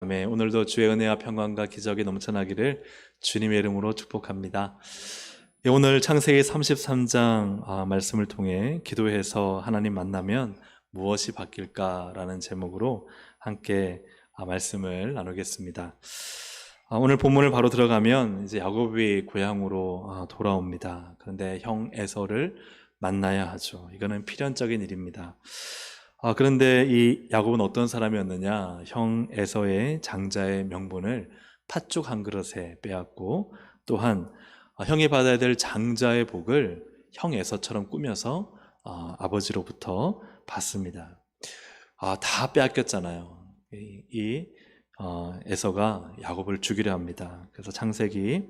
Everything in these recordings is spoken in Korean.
아멘. 오늘도 주의 은혜와 평강과 기적이 넘쳐나기를 주님의 이름으로 축복합니다. 오늘 창세기 33장 말씀을 통해 기도해서 하나님 만나면 무엇이 바뀔까라는 제목으로 함께 말씀을 나누겠습니다. 오늘 본문을 바로 들어가면 이제 야곱이 고향으로 돌아옵니다. 그런데 형 에서를 만나야 하죠. 이거는 필연적인 일입니다. 그런데 이 야곱은 어떤 사람이었느냐? 형 에서의 장자의 명분을 팥죽 한 그릇에 빼앗고, 또한 형이 받아야 될 장자의 복을 형 에서처럼 꾸며서 아버지로부터 받습니다. 다 빼앗겼잖아요. 이 에서가 야곱을 죽이려 합니다. 그래서 창세기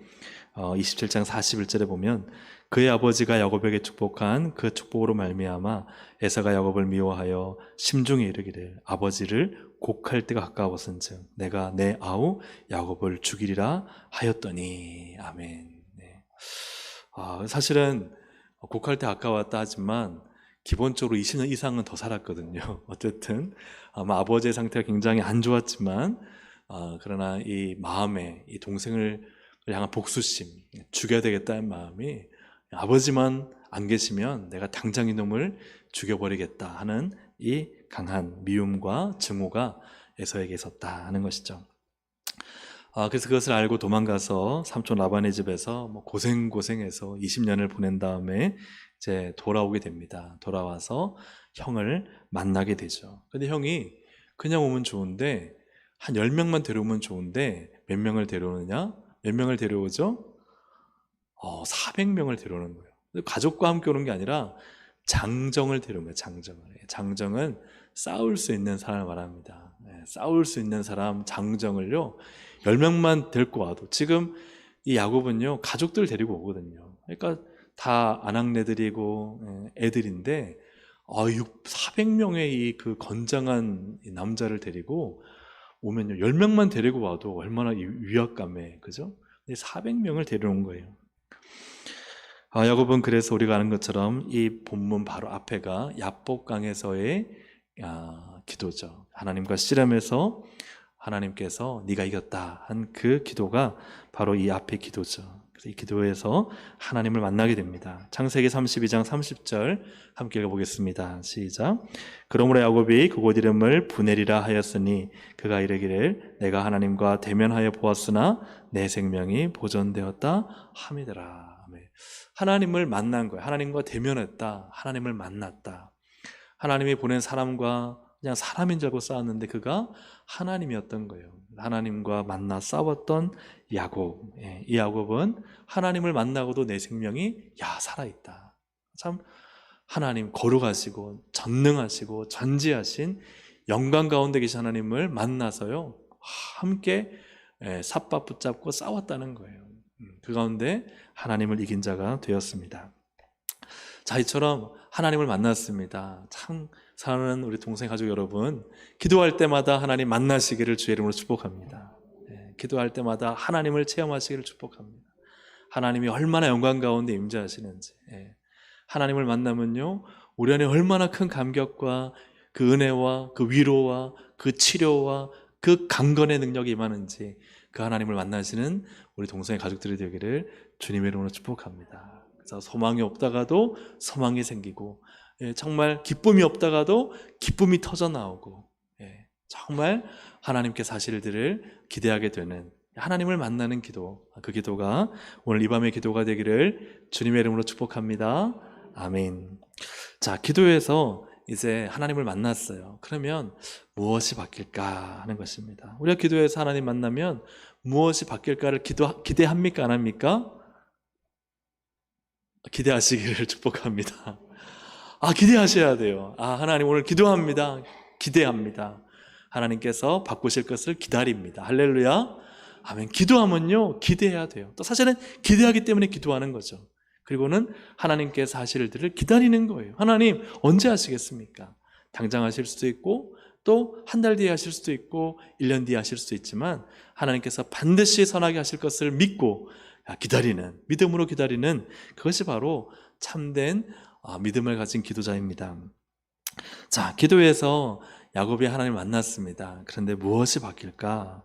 27장 41절에 보면 그의 아버지가 야곱에게 축복한 그 축복으로 말미암아 에서가 야곱을 미워하여 심중에 이르기를 아버지를 곡할 때가 가까웠은즉 내가 내 아우 야곱을 죽이리라 하였더니. 아멘. 네. 사실은 곡할 때 가까웠다 하지만 기본적으로 20년 이상은 더 살았거든요. 어쨌든 아마 아버지의 상태가 굉장히 안 좋았지만 그러나 이 마음에 이 동생을 향한 복수심, 죽여야 되겠다는 마음이 아버지만 안 계시면 내가 당장 이놈을 죽여버리겠다 하는 이 강한 미움과 증오가 에서에게 있었다 하는 것이죠. 그래서 그것을 알고 도망가서 삼촌 라반의 집에서 고생해서 20년을 보낸 다음에 이제 돌아오게 됩니다. 돌아와서 형을 만나게 되죠. 근데 형이 그냥 오면 좋은데 한 10명만 데려오면 좋은데 몇 명을 데려오느냐? 몇 명을 데려오죠? 400명을 데려오는 거예요. 가족과 함께 오는 게 아니라 장정을 데려온 거예요. 장정은 싸울 수 있는 사람을 말합니다. 싸울 수 있는 사람 장정을요 10명만 데리고 와도, 지금 이 야곱은요 가족들 데리고 오거든요. 그러니까 다 아낙네들이고 애들인데 400명의 이 그 건장한 남자를 데리고 오면요 10명만 데리고 와도 얼마나 위압감에, 그죠? 400명을 데려온 거예요. 야곱은 그래서 우리가 아는 것처럼 이 본문 바로 앞에가 야복강에서의 기도죠. 하나님과 씨름해서 하나님께서 네가 이겼다 한 그 기도가 바로 이 앞의 기도죠. 그래서 이 기도에서 하나님을 만나게 됩니다. 창세기 32장 30절 함께 읽어보겠습니다. 시작. 그러므로 야곱이 그곳 이름을 부넬이라 하였으니 그가 이르기를 내가 하나님과 대면하여 보았으나 내 생명이 보존되었다 함이더라. 하나님을 만난 거예요. 하나님과 대면했다. 하나님을 만났다. 하나님이 보낸 사람과 그냥 사람인 줄 알고 싸웠는데 그가 하나님이었던 거예요. 하나님과 만나 싸웠던 야곱. 이 야곱은 하나님을 만나고도 내 생명이 살아있다. 참 하나님 거룩하시고 전능하시고 전지하신 영광 가운데 계신 하나님을 만나서요 함께 삿밥 붙잡고 싸웠다는 거예요. 그 가운데 하나님을 이긴 자가 되었습니다. 자, 이처럼 하나님을 만났습니다. 참 사랑하는 우리 동생 가족 여러분, 기도할 때마다 하나님 만나시기를 주의 이름으로 축복합니다. 기도할 때마다 하나님을 체험하시기를 축복합니다. 하나님이 얼마나 영광 가운데 임재하시는지. 하나님을 만나면요 우리 안에 얼마나 큰 감격과 그 은혜와 그 위로와 그 치료와 그 강건의 능력이 임하는지, 그 하나님을 만나시는 우리 동성의 가족들이 되기를 주님의 이름으로 축복합니다. 그래서 소망이 없다가도 소망이 생기고, 정말 기쁨이 없다가도 기쁨이 터져 나오고, 정말 하나님께 사실들을 기대하게 되는 하나님을 만나는 기도, 그 기도가 오늘 이 밤의 기도가 되기를 주님의 이름으로 축복합니다. 아멘. 자, 기도에서 이제 하나님을 만났어요. 그러면 무엇이 바뀔까 하는 것입니다. 우리가 기도해서 하나님 만나면 무엇이 바뀔까를 기대합니까? 안 합니까? 기대하시기를 축복합니다. 기대하셔야 돼요. 하나님 오늘 기도합니다. 기대합니다. 하나님께서 바꾸실 것을 기다립니다. 할렐루야. 아멘. 기도하면요 기대해야 돼요. 또 사실은 기대하기 때문에 기도하는 거죠. 그리고는 하나님께서 하실 일들을 기다리는 거예요. 하나님 언제 하시겠습니까? 당장 하실 수도 있고 또 한 달 뒤에 하실 수도 있고 1년 뒤에 하실 수도 있지만 하나님께서 반드시 선하게 하실 것을 믿고 기다리는, 믿음으로 기다리는, 그것이 바로 참된 믿음을 가진 기도자입니다. 자, 기도에서 야곱이 하나님을 만났습니다. 그런데 무엇이 바뀔까?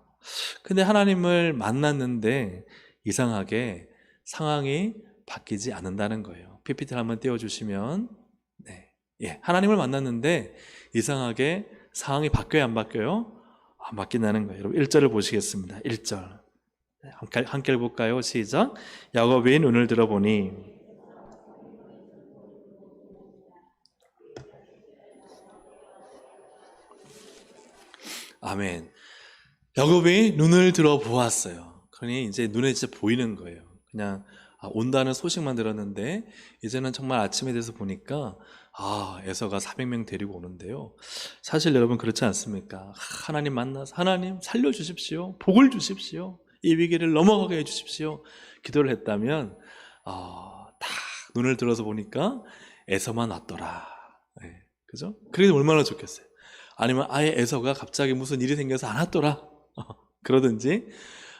근데 하나님을 만났는데 이상하게 상황이 바뀌지 않는다는 거예요. PPT를 한번 띄워주시면, 네, 예, 하나님을 만났는데 이상하게 상황이 바뀌어요, 안 바뀌어요? 안 바뀐다는 거예요. 여러분 1절을 보시겠습니다. 1절 함께 읽어볼까요? 시작. 야곱이 눈을 들어보니 아멘. 야곱이 눈을 들어 보았어요. 그러니 이제 눈에 진짜 보이는 거예요. 그냥 온다는 소식만 들었는데 이제는 정말 아침에 돼서 보니까 에서가 400명 데리고 오는데요. 사실 여러분 그렇지 않습니까? 하나님 만나서 하나님 살려주십시오. 복을 주십시오. 이 위기를 넘어가게 해주십시오. 기도를 했다면 딱 눈을 들어서 보니까 에서만 왔더라. 네, 그죠? 그게 얼마나 좋겠어요. 아니면 아예 에서가 갑자기 무슨 일이 생겨서 안 왔더라. 그러든지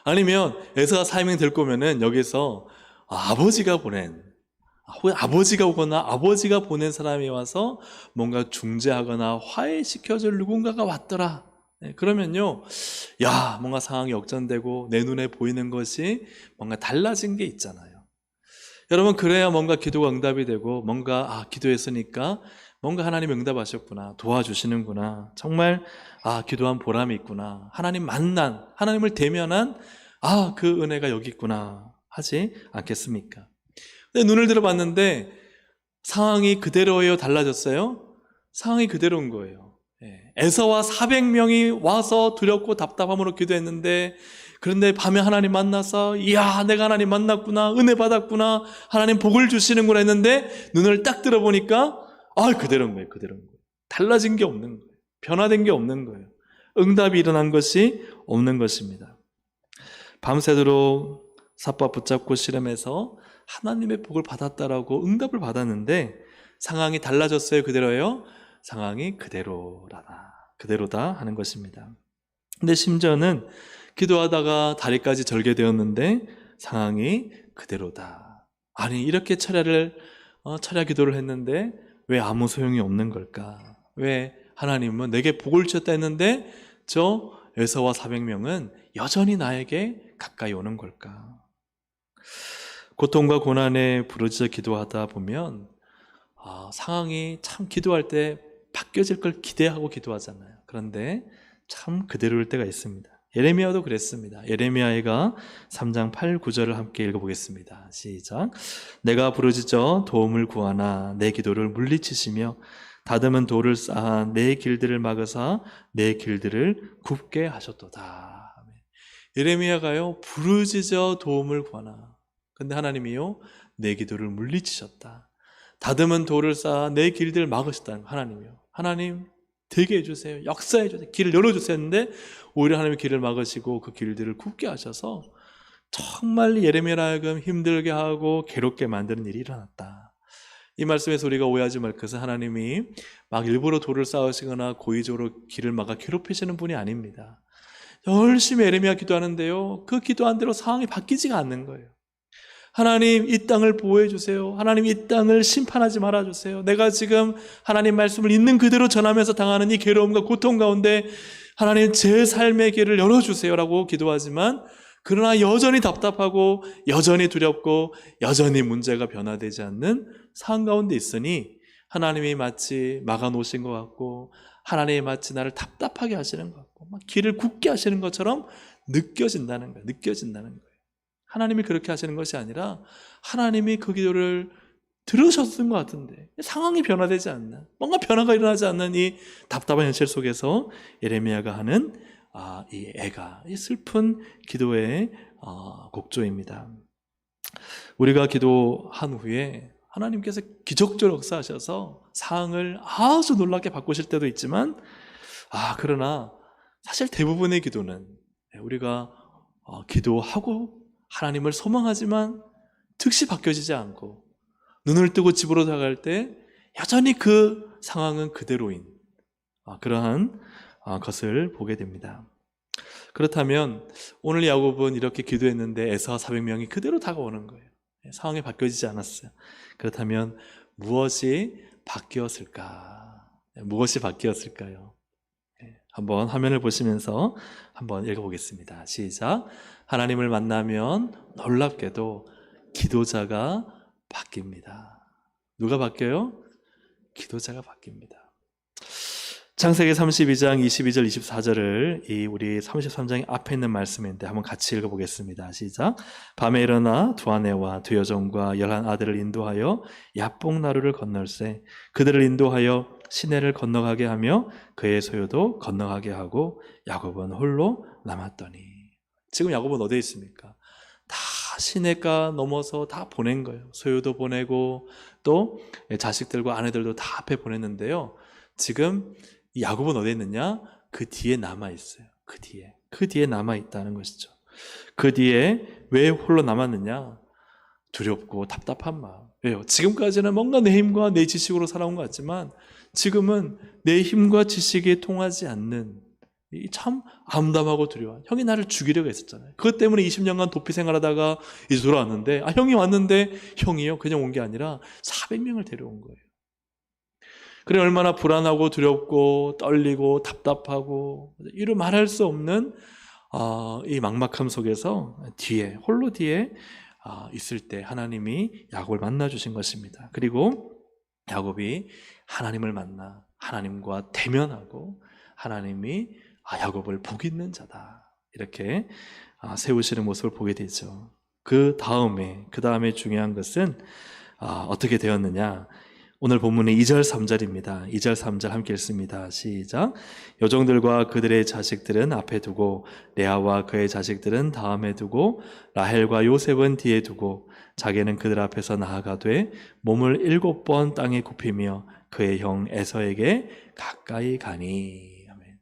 아니면 에서가 400명 될 거면은 여기서 아버지가 보낸 아버지가 오거나 아버지가 보낸 사람이 와서 뭔가 중재하거나 화해시켜줄 누군가가 왔더라. 네, 그러면요, 야, 뭔가 상황이 역전되고 내 눈에 보이는 것이 뭔가 달라진 게 있잖아요. 여러분, 그래야 뭔가 기도가 응답이 되고 뭔가 기도했으니까 뭔가 하나님 응답하셨구나, 도와주시는구나, 정말 기도한 보람이 있구나, 하나님 만난, 하나님을 대면한 그 은혜가 여기 있구나 하지 않겠습니까? 근데 눈을 들어봤는데 상황이 그대로예요, 달라졌어요? 상황이 그대로인 거예요. 에서와 400명이 와서 두렵고 답답함으로 기도했는데, 그런데 밤에 하나님 만나서 이야, 내가 하나님 만났구나, 은혜 받았구나, 하나님 복을 주시는구나 했는데 눈을 딱 들어보니까 그대로인 거예요. 그대로인 거예요. 달라진 게 없는 거예요. 변화된 게 없는 거예요. 응답이 일어난 것이 없는 것입니다. 밤새도록 삿바 붙잡고 씨름해서 하나님의 복을 받았다라고 응답을 받았는데 상황이 달라졌어요? 그대로예요? 상황이 그대로다 하는 것입니다. 근데 심지어는 기도하다가 다리까지 절개되었는데 상황이 그대로다. 아니, 이렇게 철야 기도를 했는데 왜 아무 소용이 없는 걸까? 왜 하나님은 내게 복을 주셨다 했는데 저 에서와 400명은 여전히 나에게 가까이 오는 걸까? 고통과 고난에 부르짖어 기도하다 보면 상황이 참 기도할 때 바뀌어질 걸 기대하고 기도하잖아요. 그런데 참 그대로일 때가 있습니다. 예레미야도 그랬습니다. 예레미야가 3장 8, 9절을 함께 읽어보겠습니다. 시작. 내가 부르짖어 도움을 구하나 내 기도를 물리치시며 다듬은 돌을 쌓아 내 길들을 막으사 내 길들을 굽게 하셨도다. 예레미야가요, 부르짖어 도움을 구하나, 근데 하나님이요, 내 기도를 물리치셨다. 다듬은 돌을 쌓아 내 길들을 막으셨다는 하나님이요. 하나님 되게 해주세요. 역사해주세요. 길을 열어주세요 했는데 오히려 하나님이 길을 막으시고 그 길들을 굽게 하셔서 정말 예레미야를 하여금 힘들게 하고 괴롭게 만드는 일이 일어났다. 이 말씀에서 우리가 오해하지 말 것은 하나님이 막 일부러 돌을 쌓으시거나 고의적으로 길을 막아 괴롭히시는 분이 아닙니다. 열심히 예레미야 기도하는데요, 그 기도한 대로 상황이 바뀌지가 않는 거예요. 하나님 이 땅을 보호해 주세요. 하나님 이 땅을 심판하지 말아 주세요. 내가 지금 하나님 말씀을 있는 그대로 전하면서 당하는 이 괴로움과 고통 가운데 하나님 제 삶의 길을 열어주세요 라고 기도하지만, 그러나 여전히 답답하고 여전히 두렵고 여전히 문제가 변화되지 않는 상황 가운데 있으니 하나님이 마치 막아놓으신 것 같고 하나님이 마치 나를 답답하게 하시는 것 같고 막 길을 굳게 하시는 것처럼 느껴진다는 거예요. 하나님이 그렇게 하시는 것이 아니라 하나님이 그 기도를 들으셨던 것 같은데 상황이 변화되지 않는, 뭔가 변화가 일어나지 않는 이 답답한 현실 속에서 예레미야가 하는 이 슬픈 기도의 곡조입니다. 우리가 기도한 후에 하나님께서 기적적으로 역사하셔서 상황을 아주 놀랍게 바꾸실 때도 있지만 그러나 사실 대부분의 기도는 우리가 기도하고 하나님을 소망하지만 즉시 바뀌어지지 않고 눈을 뜨고 집으로 들어갈 때 여전히 그 상황은 그대로인 그러한 것을 보게 됩니다. 그렇다면 오늘 야곱은 이렇게 기도했는데 에서와 400명이 그대로 다가오는 거예요. 상황이 바뀌어지지 않았어요. 그렇다면 무엇이 바뀌었을까? 무엇이 바뀌었을까요? 한번 화면을 보시면서 한번 읽어보겠습니다. 시작. 하나님을 만나면 놀랍게도 기도자가 바뀝니다. 누가 바뀌어요? 기도자가 바뀝니다. 창세기 32장 22절 24절을 우리 33장 앞에 있는 말씀인데 한번 같이 읽어보겠습니다. 시작. 밤에 일어나 두 아내와 두 여종과 11 아들을 인도하여 야복 나루를 건널세 그들을 인도하여 시내를 건너가게 하며 그의 소유도 건너가게 하고 야곱은 홀로 남았더니. 지금 야곱은 어디에 있습니까? 다 시내가 넘어서 다 보낸 거예요. 소유도 보내고 또 자식들과 아내들도 다 앞에 보냈는데요. 지금 이 야곱은 어디에 있느냐? 그 뒤에 남아있어요. 그 뒤에 남아있다는 것이죠. 그 뒤에 왜 홀로 남았느냐? 두렵고 답답한 마음. 왜요? 지금까지는 뭔가 내 힘과 내 지식으로 살아온 것 같지만 지금은 내 힘과 지식이 통하지 않는 참 암담하고 두려워. 형이 나를 죽이려고 했었잖아요. 그것 때문에 20년간 도피 생활하다가 이제 돌아왔는데 형이 왔는데 형이요? 그냥 온 게 아니라 400명을 데려온 거예요. 그래 얼마나 불안하고 두렵고 떨리고 답답하고 이루 말할 수 없는 이 막막함 속에서 홀로 뒤에 있을 때 하나님이 야곱을 만나 주신 것입니다. 그리고 야곱이 하나님을 만나 하나님과 대면하고 하나님이 야곱을 복 있는 자다 이렇게 세우시는 모습을 보게 되죠. 그 다음에 중요한 것은 어떻게 되었느냐? 오늘 본문의 2절 3절입니다. 2절 3절 함께 읽습니다. 시작. 여종들과 그들의 자식들은 앞에 두고 레아와 그의 자식들은 다음에 두고 라헬과 요셉은 뒤에 두고 자기는 그들 앞에서 나아가되 몸을 7번 땅에 굽히며 그의 형 에서에게 가까이 가니. 아멘.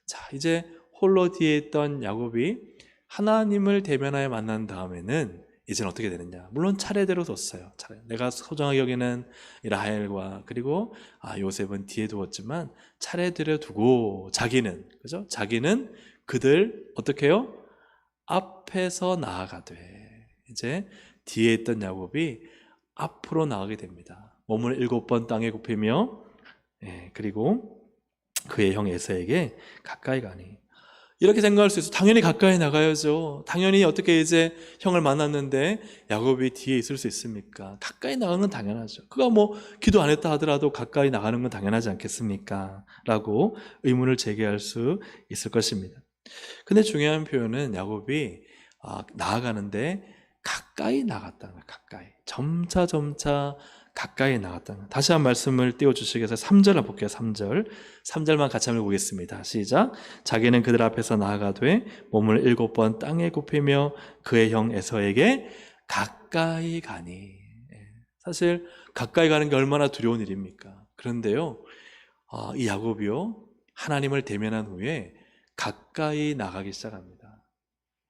자, 이제 홀로 뒤에 있던 야곱이 하나님을 대면하여 만난 다음에는 이제는 어떻게 되느냐? 물론 차례대로 뒀어요. 내가 소중하게 여기는 라헬과 그리고 요셉은 뒤에 두었지만 차례대로 두고 자기는 그들 어떻게 해요? 앞에서 나아가되 이제 뒤에 있던 야곱이 앞으로 나가게 됩니다. 몸을 7번 땅에 굽히며 그리고 그의 형 에서에게 가까이 가니. 이렇게 생각할 수 있어. 당연히 가까이 나가야죠. 당연히 어떻게 이제 형을 만났는데 야곱이 뒤에 있을 수 있습니까? 가까이 나가는 건 당연하죠. 그가 기도 안 했다 하더라도 가까이 나가는 건 당연하지 않겠습니까? 라고 의문을 제기할 수 있을 것입니다. 근데 중요한 표현은 야곱이 나아가는데 가까이 나갔다는 거예요. 점차 가까이 나갔다는. 다시 한 말씀을 띄워주시겠어요? 3절 한번 볼게요. 3절만 같이 한번 보겠습니다. 시작. 자기는 그들 앞에서 나아가되 몸을 7번 땅에 굽히며 그의 형 에서에게 가까이 가니. 사실 가까이 가는 게 얼마나 두려운 일입니까? 그런데요, 이 야곱이요 하나님을 대면한 후에 가까이 나가기 시작합니다.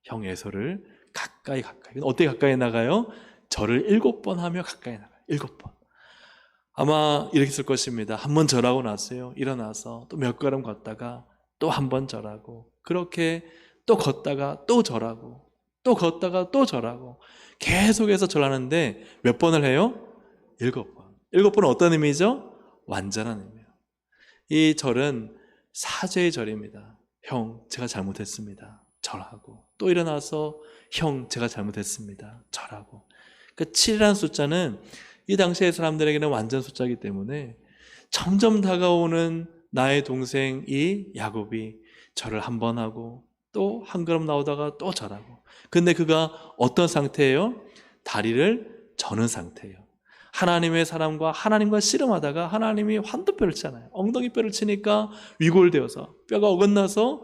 형 에서를 가까이. 어떻게 가까이 나가요? 절을 7번 하며 가까이 나가요. 7번. 아마 이렇게 쓸 것입니다. 한 번 절하고 나서요, 일어나서 또 몇 걸음 걷다가 또 한 번 절하고, 그렇게 또 걷다가 또 절하고, 또 걷다가 또 절하고, 계속해서 절하는데 몇 번을 해요? 7번. 7번은 어떤 의미죠? 완전한 의미예요. 이 절은 사죄의 절입니다. 형, 제가 잘못했습니다. 절하고, 또 일어나서 형, 제가 잘못했습니다. 절하고. 그 7이라는 숫자는 이 당시의 사람들에게는 완전 숫자이기 때문에 점점 다가오는 나의 동생 이 야곱이 절을 한 번 하고 또 한 걸음 나오다가 또 절하고. 근데 그가 어떤 상태예요? 다리를 저는 상태예요. 하나님의 사람과 하나님과 씨름하다가 하나님이 환도뼈를 치잖아요. 엉덩이뼈를 치니까 위골되어서 뼈가 어긋나서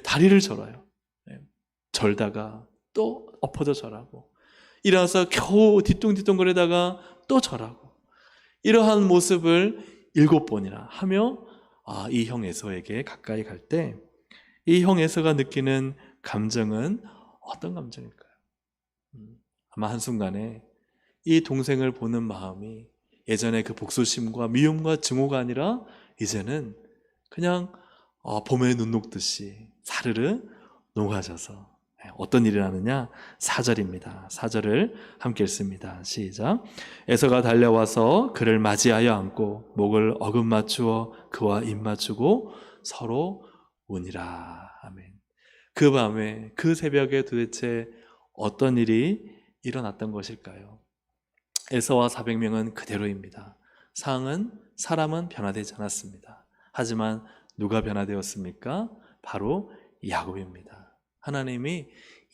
다리를 절어요. 절다가 또 엎어져 절하고, 일어나서 겨우 뒤뚱뒤뚱거리다가 또 절하고, 이러한 모습을 7번이나 하며 이 형 에서에게 가까이 갈 때 이 형 에서가 느끼는 감정은 어떤 감정일까요? 아마 한순간에 이 동생을 보는 마음이 예전에 그 복수심과 미움과 증오가 아니라 이제는 그냥 봄에 눈 녹듯이 사르르 녹아져서. 어떤 일이 나느냐? 4절입니다. 4절을 함께 읽습니다. 시작. 에서가 달려와서 그를 맞이하여 안고 목을 어금 맞추어 그와 입 맞추고 서로 우니라. 아멘. 그 밤에, 그 새벽에 도대체 어떤 일이 일어났던 것일까요? 에서와 400명은 그대로입니다. 사람은 변화되지 않았습니다. 하지만 누가 변화되었습니까? 바로 야곱입니다. 하나님이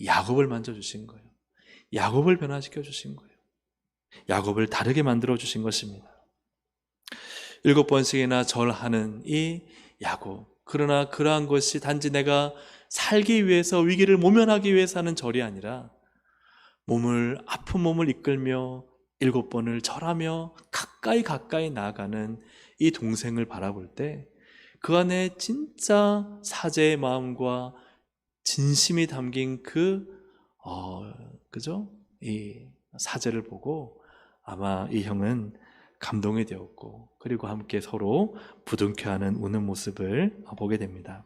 야곱을 만져주신 거예요. 야곱을 변화시켜 주신 거예요. 야곱을 다르게 만들어 주신 것입니다. 7번씩이나 절하는 이 야곱. 그러나 그러한 것이 단지 내가 살기 위해서, 위기를 모면하기 위해서 하는 절이 아니라 아픈 몸을 이끌며 7번을 절하며 가까이 나아가는 이 동생을 바라볼 때 그 안에 진짜 사제의 마음과 진심이 담긴 그죠? 이 사제를 보고 아마 이 형은 감동이 되었고, 그리고 함께 서로 부둥켜하는 우는 모습을 보게 됩니다.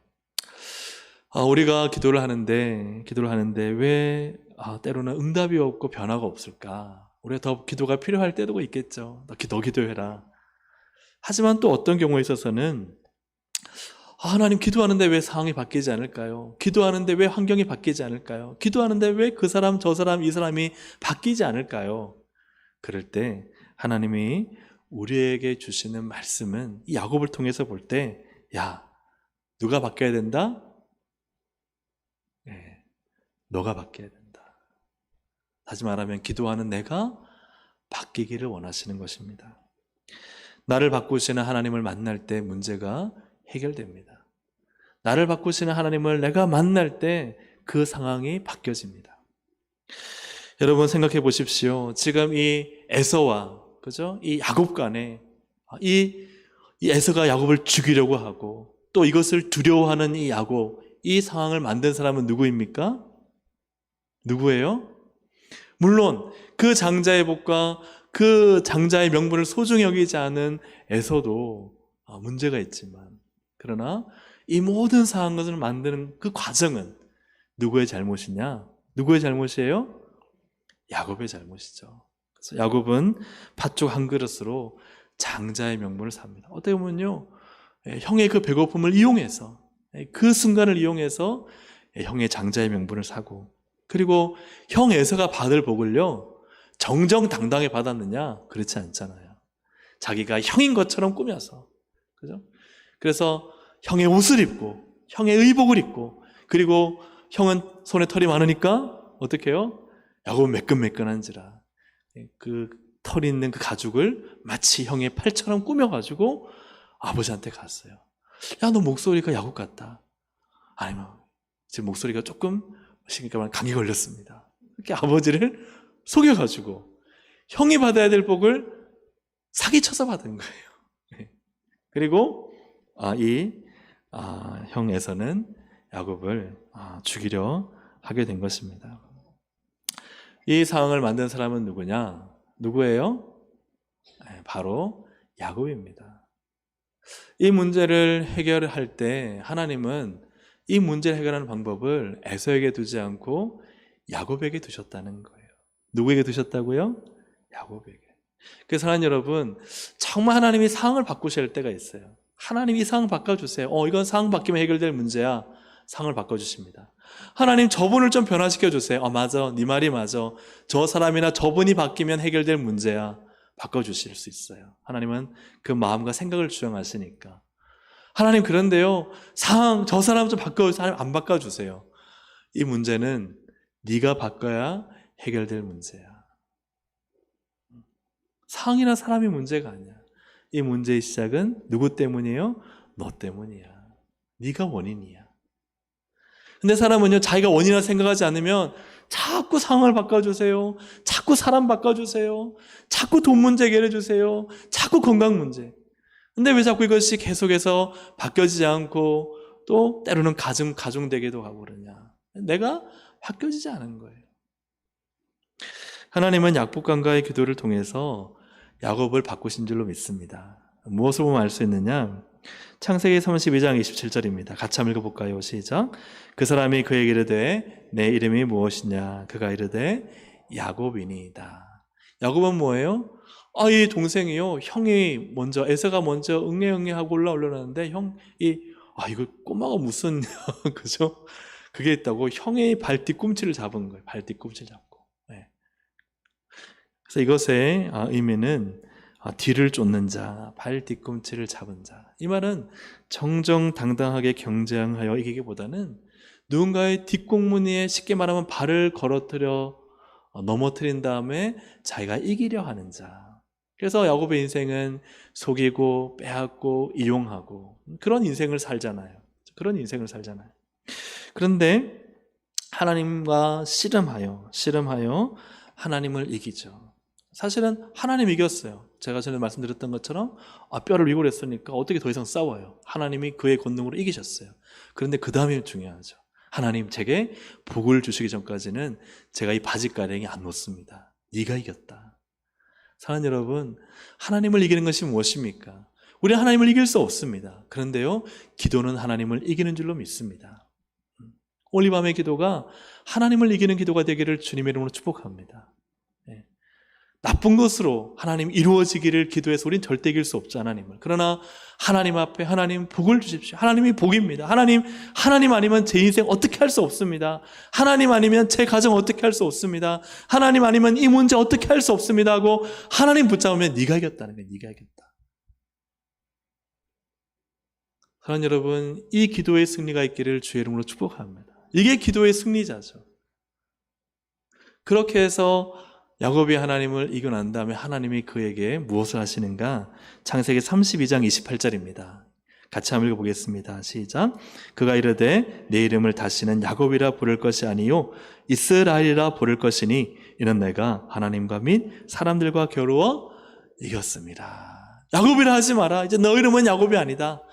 우리가 기도를 하는데 왜 때로는 응답이 없고 변화가 없을까? 우리가 더 기도가 필요할 때도 있겠죠. 너 기도해라. 하지만 또 어떤 경우에 있어서는 하나님, 기도하는데 왜 상황이 바뀌지 않을까요? 기도하는데 왜 환경이 바뀌지 않을까요? 기도하는데 왜 그 사람, 저 사람, 이 사람이 바뀌지 않을까요? 그럴 때 하나님이 우리에게 주시는 말씀은, 이 야곱을 통해서 볼 때, 야, 누가 바뀌어야 된다? 네, 너가 바뀌어야 된다. 다시 말하면 기도하는 내가 바뀌기를 원하시는 것입니다. 나를 바꾸시는 하나님을 만날 때 문제가 해결됩니다. 나를 바꾸시는 하나님을 내가 만날 때 그 상황이 바뀌어집니다. 여러분 생각해 보십시오. 지금 이 에서와, 그죠? 이 야곱 간에 이 에서가 야곱을 죽이려고 하고 또 이것을 두려워하는 이 야곱, 이 상황을 만든 사람은 누구입니까? 누구예요? 물론 그 장자의 복과 그 장자의 명분을 소중히 여기지 않은 에서도 문제가 있지만, 그러나 이 모든 상황을 만드는 그 과정은 누구의 잘못이냐? 누구의 잘못이에요? 야곱의 잘못이죠. 그래서 야곱은 팥죽 한 그릇으로 장자의 명분을 삽니다. 어떻게 보면요, 형의 그 배고픔을 이용해서, 그 순간을 이용해서 형의 장자의 명분을 사고, 그리고 형 에서가 받을 복을요 정정당당히 받았느냐? 그렇지 않잖아요. 자기가 형인 것처럼 꾸며서, 그죠? 그래서 형의 옷을 입고 형의 의복을 입고, 그리고 형은 손에 털이 많으니까 어떻게 해요? 야곱은 매끈매끈한지라 그 털이 있는 그 가죽을 마치 형의 팔처럼 꾸며가지고 아버지한테 갔어요. 야, 너 목소리가 야곱 같다. 아니면 지금 목소리가 조금 감기 걸렸습니다. 이렇게 아버지를 속여가지고 형이 받아야 될 복을 사기쳐서 받은 거예요. 그리고 형 에서는 야곱을 죽이려 하게 된 것입니다. 이 상황을 만든 사람은 누구냐? 누구예요? 바로 야곱입니다. 이 문제를 해결할 때 하나님은 이 문제를 해결하는 방법을 에서에게 두지 않고 야곱에게 두셨다는 거예요. 누구에게 두셨다고요? 야곱에게. 그래서 하나님 여러분, 정말 하나님이 상황을 바꾸셔야 할 때가 있어요. 하나님 이 상황 바꿔주세요. 이건 상황 바뀌면 해결될 문제야. 상황을 바꿔주십니다. 하나님 저분을 좀 변화시켜주세요. 맞아, 네 말이 맞아. 저 사람이나 저분이 바뀌면 해결될 문제야. 바꿔주실 수 있어요. 하나님은 그 마음과 생각을 주장하시니까. 하나님, 그런데요, 저 사람 좀 바꿔주세요. 하나님 안 바꿔주세요. 이 문제는 네가 바꿔야 해결될 문제야. 상황이나 사람이 문제가 아니야. 이 문제의 시작은 누구 때문이에요? 너 때문이야. 네가 원인이야. 근데 사람은요, 자기가 원인이라 생각하지 않으면 자꾸 상황을 바꿔주세요. 자꾸 사람 바꿔주세요. 자꾸 돈 문제 해결해 주세요. 자꾸 건강 문제. 근데 왜 자꾸 이것이 계속해서 바뀌어지지 않고 또 때로는 가중되기도 하고 그러냐? 내가 바뀌어지지 않은 거예요. 하나님은 약복강가의 기도를 통해서 야곱을 바꾸신 줄로 믿습니다. 무엇을 보면 알 수 있느냐? 창세기 32장 27절입니다. 같이 한번 읽어볼까요? 시작. 그 사람이 그에게 이르되 내 이름이 무엇이냐? 그가 이르되 야곱이니이다. 야곱은 뭐예요? 이 동생이요, 형이 먼저, 에서가 먼저 응애응애하고 올라오려는데 형이 이거 꼬마가 무슨 그죠? 그게 있다고 형의 발 뒤꿈치를 잡은 거예요. 발 뒤꿈치를 잡고. 네. 그래서 이것의 의미는 뒤를 쫓는 자, 발 뒤꿈치를 잡은 자. 이 말은 정정당당하게 경쟁하여 이기기보다는 누군가의 뒷공무니에 쉽게 말하면 발을 걸어뜨려 넘어뜨린 다음에 자기가 이기려 하는 자. 그래서 야곱의 인생은 속이고 빼앗고 이용하고 그런 인생을 살잖아요. 그런 인생을 살잖아요. 그런데 하나님과 씨름하여 하나님을 이기죠. 사실은 하나님 이겼어요. 제가 전에 말씀드렸던 것처럼 뼈를 위골했으니까 어떻게 더 이상 싸워요. 하나님이 그의 권능으로 이기셨어요. 그런데 그 다음이 중요하죠. 하나님 제게 복을 주시기 전까지는 제가 이 바짓가랭이 안 놓습니다. 네가 이겼다. 사랑하는 여러분, 하나님을 이기는 것이 무엇입니까? 우리는 하나님을 이길 수 없습니다. 그런데요, 기도는 하나님을 이기는 줄로 믿습니다. 오늘 이 밤의 기도가 하나님을 이기는 기도가 되기를 주님의 이름으로 축복합니다. 나쁜 것으로 하나님 이루어지기를 기도해서 우린 절대 이길 수 없죠, 하나님을. 그러나 하나님 앞에 하나님 복을 주십시오. 하나님이 복입니다. 하나님 아니면 제 인생 어떻게 할 수 없습니다. 하나님 아니면 제 가정 어떻게 할 수 없습니다. 하나님 아니면 이 문제 어떻게 할 수 없습니다 하고 하나님 붙잡으면 네가 이겼다는 거예요. 네가 이겼다. 사랑하는 여러분, 이 기도의 승리가 있기를 주의 이름으로 축복합니다. 이게 기도의 승리자죠. 그렇게 해서 야곱이 하나님을 이겨 난 다음에 하나님이 그에게 무엇을 하시는가? 창세기 32장 28절입니다. 같이 한번 읽어보겠습니다. 시작. 그가 이르되 내 이름을 다시는 야곱이라 부를 것이 아니요 이스라엘이라 부를 것이니 이는 내가 하나님과 및 사람들과 겨루어 이겼습니다. 야곱이라 하지 마라. 이제 너 이름은 야곱이 아니다.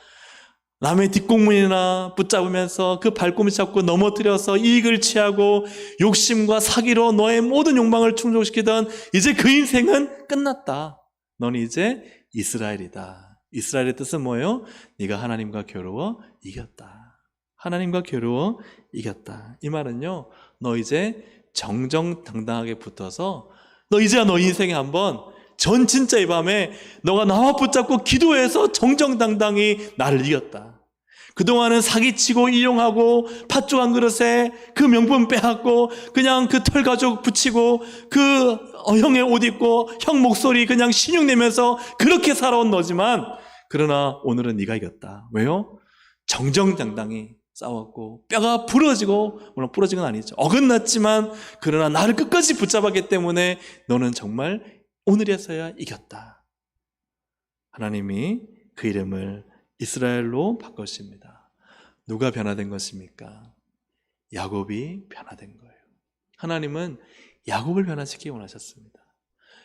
남의 뒷공문이나 붙잡으면서 그 발꿈치 잡고 넘어뜨려서 이익을 취하고 욕심과 사기로 너의 모든 욕망을 충족시키던 이제 그 인생은 끝났다. 너는 이제 이스라엘이다. 이스라엘의 뜻은 뭐예요? 네가 하나님과 겨루어 이겼다. 하나님과 겨루어 이겼다. 이 말은요, 너 이제 정정당당하게 붙어서 너 이제야 너 인생에 한번 전 진짜 이 밤에 너가 나와 붙잡고 기도해서 정정당당히 나를 이겼다. 그동안은 사기치고 이용하고 팥죽 한 그릇에 그 명품 빼앗고 그냥 그 털 가죽 붙이고 그 형의 옷 입고 형 목소리 그냥 신용내면서 그렇게 살아온 너지만 그러나 오늘은 네가 이겼다. 왜요? 정정당당히 싸웠고 뼈가 부러지고, 물론 부러진 건 아니죠. 어긋났지만 그러나 나를 끝까지 붙잡았기 때문에 너는 정말 오늘에서야 이겼다. 하나님이 그 이름을 이스라엘로 바꾸십니다. 누가 변화된 것입니까? 야곱이 변화된 거예요. 하나님은 야곱을 변화시키기 원하셨습니다.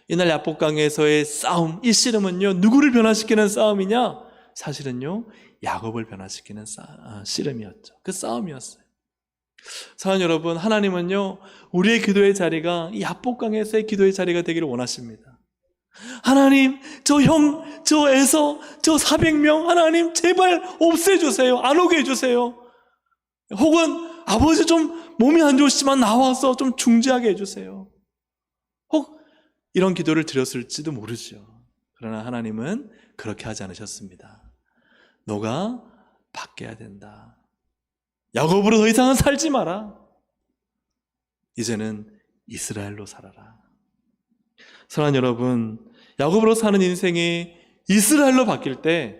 이날 야복강에서의 싸움, 이 씨름은요, 누구를 변화시키는 싸움이냐? 사실은요, 야곱을 변화시키는 씨름이었죠. 그 싸움이었어요. 사랑하는 여러분, 하나님은요, 우리의 기도의 자리가 이 야복강에서의 기도의 자리가 되기를 원하십니다. 하나님, 저 형, 저 에서, 저 400명, 하나님 제발 없애주세요. 안 오게 해주세요. 혹은 아버지 좀 몸이 안 좋으시지만 나와서 좀 중재하게 해주세요. 혹 이런 기도를 드렸을지도 모르죠. 그러나 하나님은 그렇게 하지 않으셨습니다. 너가 바뀌어야 된다. 야곱으로 더 이상은 살지 마라. 이제는 이스라엘로 살아라. 사랑하는 여러분, 야곱으로 사는 인생이 이스라엘로 바뀔 때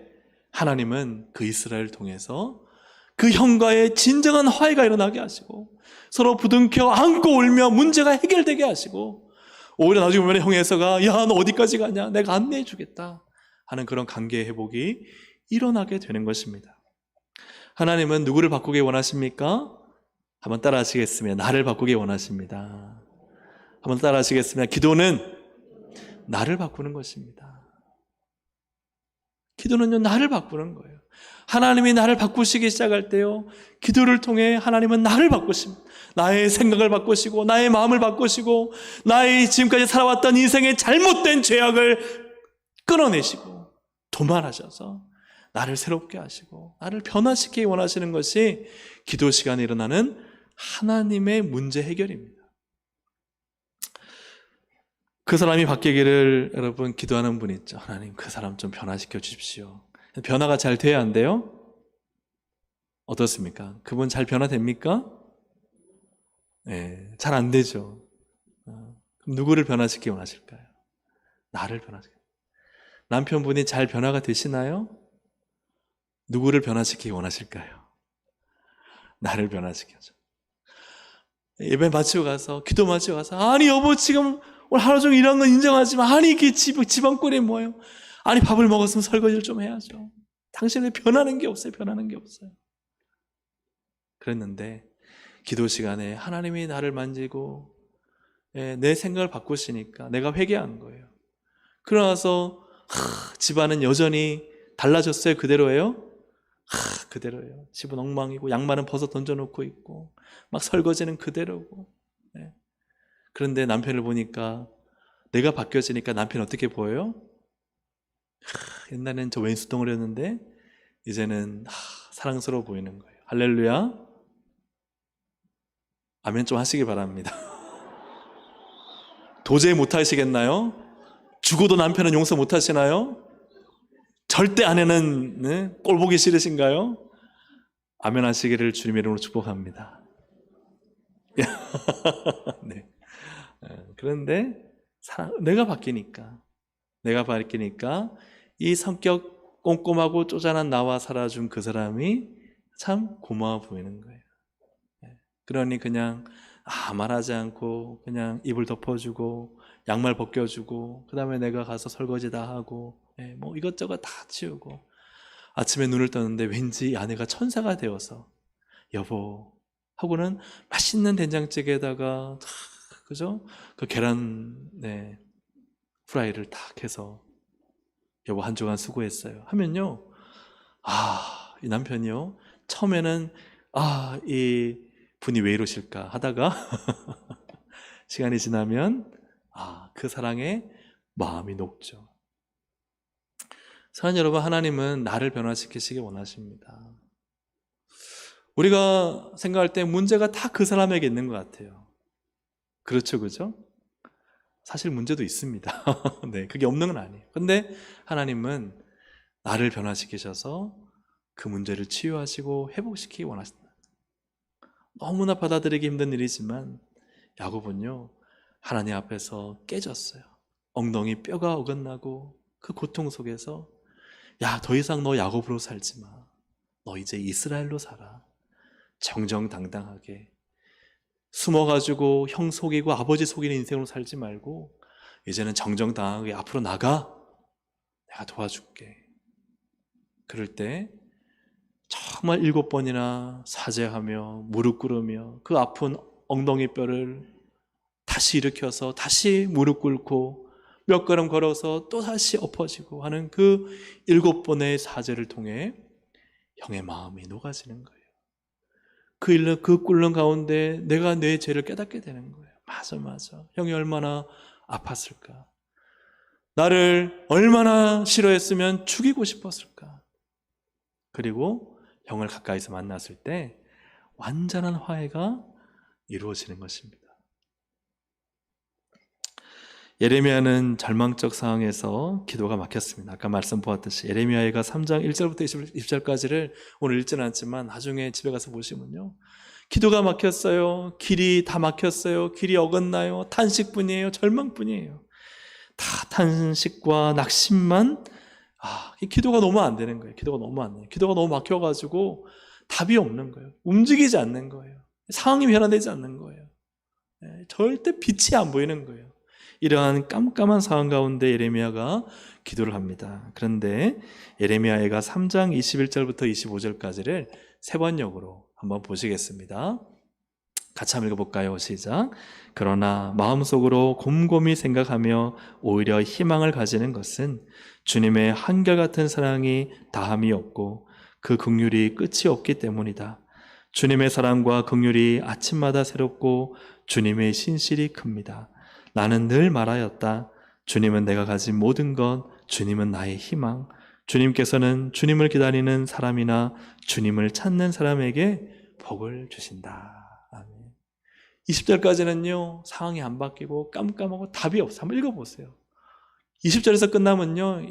하나님은 그 이스라엘을 통해서 그 형과의 진정한 화해가 일어나게 하시고 서로 부둥켜 안고 울며 문제가 해결되게 하시고 오히려 나중에 보면 형 에서가 야, 너 어디까지 가냐? 내가 안내해 주겠다 하는 그런 관계의 회복이 일어나게 되는 것입니다. 하나님은 누구를 바꾸기 원하십니까? 한번 따라 하시겠습니다. 나를 바꾸기 원하십니다. 한번 따라 하시겠습니다. 기도는 나를 바꾸는 것입니다. 기도는요, 나를 바꾸는 거예요. 하나님이 나를 바꾸시기 시작할 때요, 기도를 통해 하나님은 나를 바꾸십니다. 나의 생각을 바꾸시고 나의 마음을 바꾸시고 나의 지금까지 살아왔던 인생의 잘못된 죄악을 끊어내시고 도말하셔서 나를 새롭게 하시고 나를 변화시키기 원하시는 것이 기도 시간에 일어나는 하나님의 문제 해결입니다. 그 사람이 바뀌기를 여러분 기도하는 분 있죠. 하나님, 그 사람 좀 변화시켜 주십시오. 변화가 잘 돼야 안 돼요? 어떻습니까? 그분 잘 변화됩니까? 네, 잘 안 되죠. 그럼 누구를 변화시키기 원하실까요? 나를 변화시키기. 남편분이 잘 변화가 되시나요? 누구를 변화시키기 원하실까요? 나를 변화시켜줘. 예배 마치고 가서, 기도 마치고 가서, 아니 여보 지금 오늘 하루 종일 일한 건 인정하지만, 아니 이게 집안꼴이 뭐예요? 아니 밥을 먹었으면 설거지를 좀 해야죠. 당신은 변하는 게 없어요. 변하는 게 없어요. 그랬는데 기도 시간에 하나님이 나를 만지고 내 생각을 바꾸시니까 내가 회개한 거예요. 그러나서 집안은 여전히 달라졌어요? 그대로예요? 그대로예요. 집은 엉망이고 양말은 벗어 던져놓고 있고 막 설거지는 그대로고. 그런데 남편을 보니까 내가 바뀌어지니까 남편이 어떻게 보여요? 옛날에는 저 왼수 덩어리였는데 이제는 사랑스러워 보이는 거예요. 할렐루야. 아멘 좀 하시기 바랍니다. 도저히 못 하시겠나요? 죽어도 남편은 용서 못 하시나요? 절대 아내는 꼴 보기 싫으신가요? 아멘 하시기를 주님의 이름으로 축복합니다. 네. 그런데 내가 바뀌니까 이 성격 꼼꼼하고 쪼잔한 나와 살아준 그 사람이 참 고마워 보이는 거예요. 그러니 그냥 말하지 않고 그냥 이불 덮어주고 양말 벗겨주고 그 다음에 내가 가서 설거지 다 하고 뭐 이것저것 다 치우고 아침에 눈을 떴는데 왠지 아내가 천사가 되어서 여보 하고는 맛있는 된장찌개에다가 그죠? 그 계란 프라이를 딱 해서 여보 한 주간 수고했어요 하면요, 이 남편이요 처음에는 이 분이 왜 이러실까 하다가 시간이 지나면 그 사랑에 마음이 녹죠. 사랑하는 여러분, 하나님은 나를 변화시키시기 원하십니다. 우리가 생각할 때 문제가 다 그 사람에게 있는 것 같아요. 그렇죠, 그죠? 사실 문제도 있습니다. 네, 그게 없는 건 아니에요. 근데 하나님은 나를 변화시키셔서 그 문제를 치유하시고 회복시키기 원하신다. 너무나 받아들이기 힘든 일이지만 야곱은요 하나님 앞에서 깨졌어요. 엉덩이 뼈가 어긋나고 그 고통 속에서 더 이상 너 야곱으로 살지 마. 너 이제 이스라엘로 살아. 정정당당하게 숨어가지고 형 속이고 아버지 속이는 인생으로 살지 말고 이제는 정정당당하게 앞으로 나가. 내가 도와줄게. 그럴 때 정말 7번이나 사죄하며 무릎 꿇으며 그 아픈 엉덩이 뼈를 다시 일으켜서 다시 무릎 꿇고 몇 걸음 걸어서 또 다시 엎어지고 하는 그 7번의 사죄를 통해 형의 마음이 녹아지는 거예요. 그 꿇는 가운데 내가 내 죄를 깨닫게 되는 거예요. 맞아. 형이 얼마나 아팠을까. 나를 얼마나 싫어했으면 죽이고 싶었을까. 그리고 형을 가까이서 만났을 때 완전한 화해가 이루어지는 것입니다. 예레미야는 절망적 상황에서 기도가 막혔습니다. 아까 말씀 보았듯이 예레미야가 3장 1절부터 20절까지를 오늘 읽지는 않지만 나중에 집에 가서 보시면요, 기도가 막혔어요. 길이 다 막혔어요. 길이 어긋나요. 탄식뿐이에요. 절망뿐이에요. 다 탄식과 낙심만. 이 기도가 너무 안 되는 거예요. 기도가 너무 막혀가지고 답이 없는 거예요. 움직이지 않는 거예요. 상황이 변화되지 않는 거예요. 절대 빛이 안 보이는 거예요. 이러한 깜깜한 상황 가운데 예레미야가 기도를 합니다. 그런데 예레미야가 3장 21절부터 25절까지를 세 번역으로 한번 보시겠습니다. 같이 한번 읽어볼까요? 시작. 그러나 마음속으로 곰곰이 생각하며 오히려 희망을 가지는 것은 주님의 한결같은 사랑이 다함이 없고 그 긍휼이 끝이 없기 때문이다. 주님의 사랑과 긍휼이 아침마다 새롭고 주님의 신실이 큽니다. 나는 늘 말하였다. 주님은 내가 가진 모든 것, 주님은 나의 희망. 주님께서는 주님을 기다리는 사람이나 주님을 찾는 사람에게 복을 주신다. 아멘. 20절까지는요 상황이 안 바뀌고 깜깜하고 답이 없어요. 한번 읽어보세요. 20절에서 끝나면요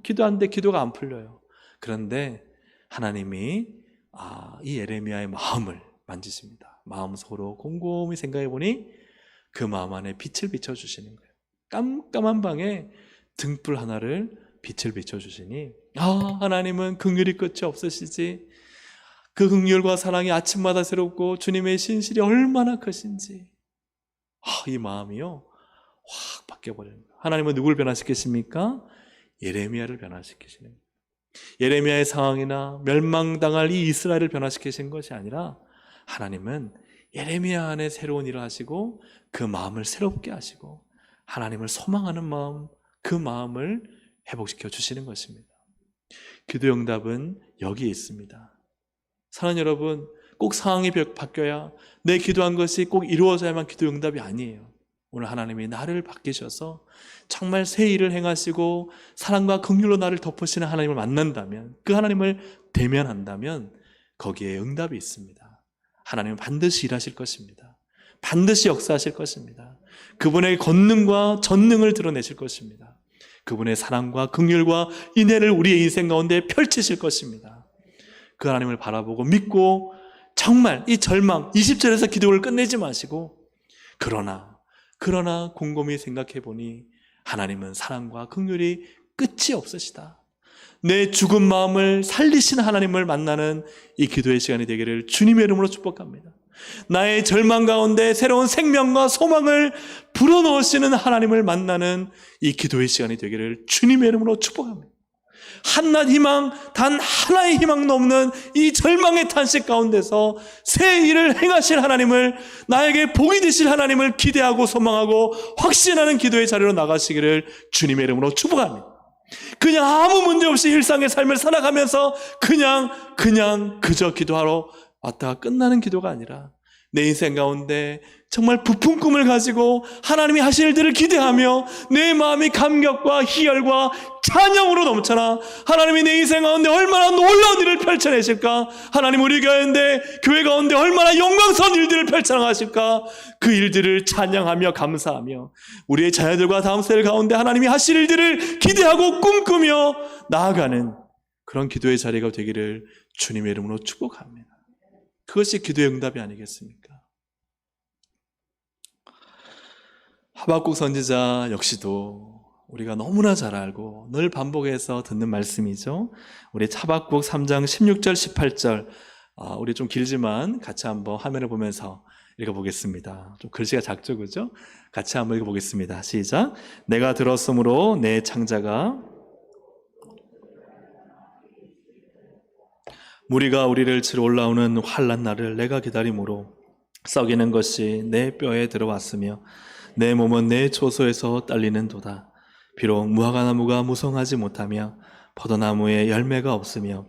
기도하는데 기도가 안 풀려요. 그런데 하나님이 이 예레미야의 마음을 만지십니다. 마음속으로 곰곰이 생각해 보니 그 마음 안에 빛을 비춰주시는 거예요. 깜깜한 방에 등불 하나를 빛을 비춰주시니 하나님은 긍휼이 끝이 없으시지, 그 긍휼과 사랑이 아침마다 새롭고 주님의 신실이 얼마나 크신지, 이 마음이요 확 바뀌어버리는 거예요. 하나님은 누굴 변화시키십니까? 예레미야를 변화시키시는 거예요. 예레미야의 상황이나 멸망당할 이 이스라엘을 변화시키신 것이 아니라 하나님은 예레미야 안에 새로운 일을 하시고 그 마음을 새롭게 하시고 하나님을 소망하는 마음, 그 마음을 회복시켜 주시는 것입니다. 기도 응답은 여기에 있습니다. 사랑하는 여러분, 꼭 상황이 바뀌어야, 내 기도한 것이 꼭 이루어져야만 기도 응답이 아니에요. 오늘 하나님이 나를 바뀌셔서 정말 새 일을 행하시고 사랑과 긍휼로 나를 덮으시는 하나님을 만난다면, 그 하나님을 대면한다면 거기에 응답이 있습니다. 하나님은 반드시 일하실 것입니다. 반드시 역사하실 것입니다. 그분의 권능과 전능을 드러내실 것입니다. 그분의 사랑과 긍휼과 인애를 우리의 인생 가운데 펼치실 것입니다. 그 하나님을 바라보고 믿고 정말 이 절망 20절에서 기도를 끝내지 마시고 그러나 곰곰이 생각해 보니 하나님은 사랑과 긍휼이 끝이 없으시다. 내 죽은 마음을 살리신 하나님을 만나는 이 기도의 시간이 되기를 주님의 이름으로 축복합니다. 나의 절망 가운데 새로운 생명과 소망을 불어넣으시는 하나님을 만나는 이 기도의 시간이 되기를 주님의 이름으로 축복합니다. 한낱 희망, 단 하나의 희망도 없는 이 절망의 탄식 가운데서 새 일을 행하실 하나님을, 나에게 복이 되실 하나님을 기대하고 소망하고 확신하는 기도의 자리로 나가시기를 주님의 이름으로 축복합니다. 그냥 아무 문제 없이 일상의 삶을 살아가면서 그저 기도하러 왔다가 끝나는 기도가 아니라 내 인생 가운데 정말 부푼 꿈을 가지고 하나님이 하실 일들을 기대하며 내 마음이 감격과 희열과 찬양으로 넘쳐나 하나님이 내 인생 가운데 얼마나 놀라운 일을 펼쳐내실까, 하나님 우리 교회 가운데 얼마나 영광스러운 일들을 펼쳐나가실까, 그 일들을 찬양하며 감사하며 우리의 자녀들과 다음 세대 가운데 하나님이 하실 일들을 기대하고 꿈꾸며 나아가는 그런 기도의 자리가 되기를 주님의 이름으로 축복합니다. 그것이 기도의 응답이 아니겠습니까? 하박국 선지자 역시도 우리가 너무나 잘 알고 늘 반복해서 듣는 말씀이죠. 우리 하박국 3장 16절 18절 우리 좀 길지만 같이 한번 화면을 보면서 읽어보겠습니다. 좀 글씨가 작죠, 그죠? 같이 한번 읽어보겠습니다. 시작. 내가 들었으므로 내 창자가 무리가 우리를 치러 올라오는 환난 날을 내가 기다림으로 썩이는 것이 내 뼈에 들어왔으며 내 몸은 내 초소에서 딸리는도다. 비록 무화과나무가 무성하지 못하며 포도나무에 열매가 없으며